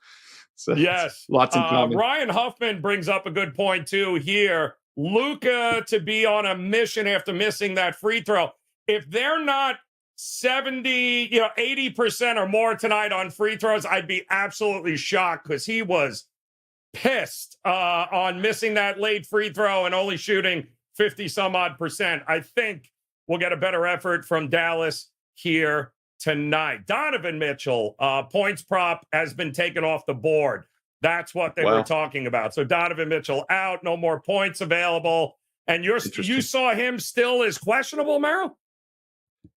So yes. Lots in common. Ryan Huffman brings up a good point, too, here. Luka to be on a mission after missing that free throw. If they're not 70, 80% or more tonight on free throws, I'd be absolutely shocked because he was pissed on missing that late free throw and only shooting 50 some odd percent. I think we'll get a better effort from Dallas here tonight. Donovan Mitchell, points prop has been taken off the board. That's what they were talking about. So Donovan Mitchell out, no more points available. And you saw him still as questionable, Merrill?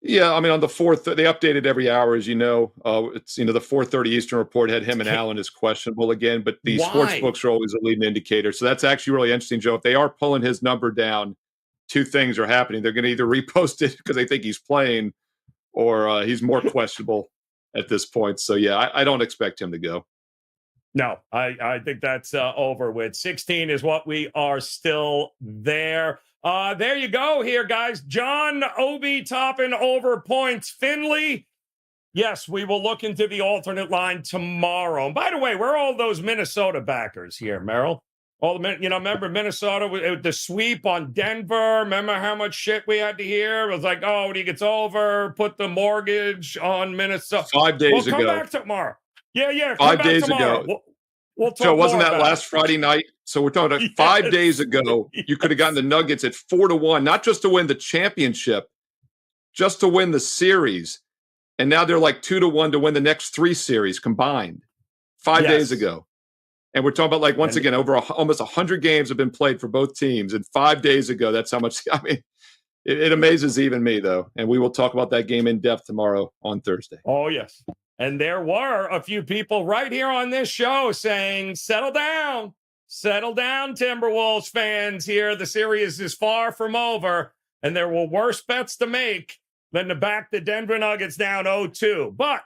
Yeah, I mean, on the 4th, they updated every hour, as you know. It's the 4:30 Eastern report had him and Allen as questionable again, but the sports books are always a leading indicator. So that's actually really interesting, Joe. If they are pulling his number down, two things are happening. They're going to either repost it because they think he's playing, or he's more questionable at this point. So yeah, I don't expect him to go. No, I think that's over with. 16 is what we are still there. There you go here, guys. John Obi topping over points. Finley, yes, we will look into the alternate line tomorrow. And by the way, where are all those Minnesota backers here, Merrill? Remember Minnesota with the sweep on Denver? Remember how much shit we had to hear? It was like, when he gets over, put the mortgage on Minnesota. 5 days ago. Come back tomorrow. Yeah. 5 days ago. We'll talk so wasn't that about last Friday night? So we're talking about 5 days ago. You could have gotten the Nuggets at 4-1, not just to win the championship, just to win the series. And now they're like 2-1 to win the next 3 series combined. 5 days ago. And we're talking about once again, over almost 100 games have been played for both teams. And 5 days ago, that's how much, it amazes even me though. And we will talk about that game in depth tomorrow on Thursday. Oh, yes. And there were a few people right here on this show saying, settle down, Timberwolves fans here. The series is far from over, and there were worse bets to make than to back the Denver Nuggets down 0-2. But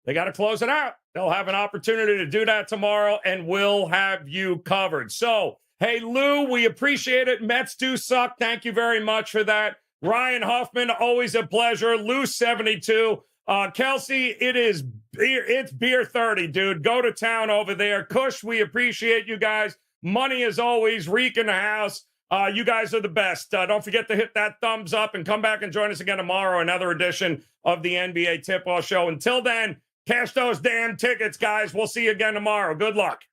they got to close it out. They'll have an opportunity to do that tomorrow, and we'll have you covered. So, hey, Lou, we appreciate it. Mets do suck. Thank you very much for that. Ryan Huffman, always a pleasure. Lou 72. Kelsey, it's beer 30, dude. Go to town over there. Kush, we appreciate you guys. Money as always. Reek in the house. You guys are the best. Don't forget to hit that thumbs up and come back and join us again tomorrow. Another edition of the NBA Tip-Off Show. Until then, cash those damn tickets, guys. We'll see you again tomorrow. Good luck.